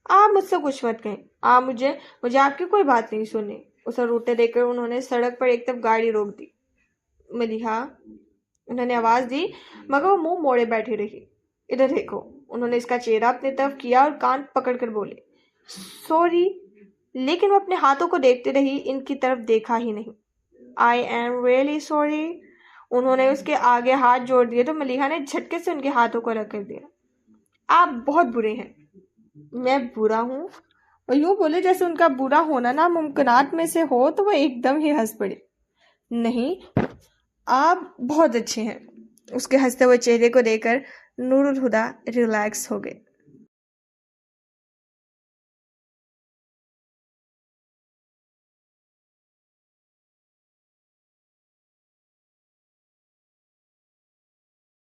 آپ مجھ سے کچھ مت کہیں، آپ مجھے آپ کی کوئی بات نہیں سننی۔ اسے روٹے دے کر انہوں نے سڑک پر ایک طرف گاڑی روک دی۔ ملیحہ، انہوں نے آواز دی، مگر وہ منہ موڑے بیٹھی رہی۔ ادھر دیکھو۔ انہوں نے اس کا چہرہ اپنی طرف کیا اور کان پکڑ کر بولے، سوری، لیکن وہ اپنے ہاتھوں کو دیکھتے رہی، ان کی طرف دیکھا ہی نہیں۔ I am really sorry۔ انہوں نے اس کے آگے ہاتھ جوڑ دیے تو ملیحہ نے جھٹکے سے ان کے ہاتھوں کو رکھ کر دیا۔ آپ بہت برے ہیں۔ میں برا ہوں؟ وہ یوں بولے جیسے ان کا برا ہونا ناممکنات میں سے ہو، تو وہ ایک دم ہی ہنس پڑے۔ نہیں، آپ بہت اچھے ہیں۔ اس کے ہنستے ہوئے چہرے کو دیکھ کر نور الہدیٰ ریلیکس ہو گئے۔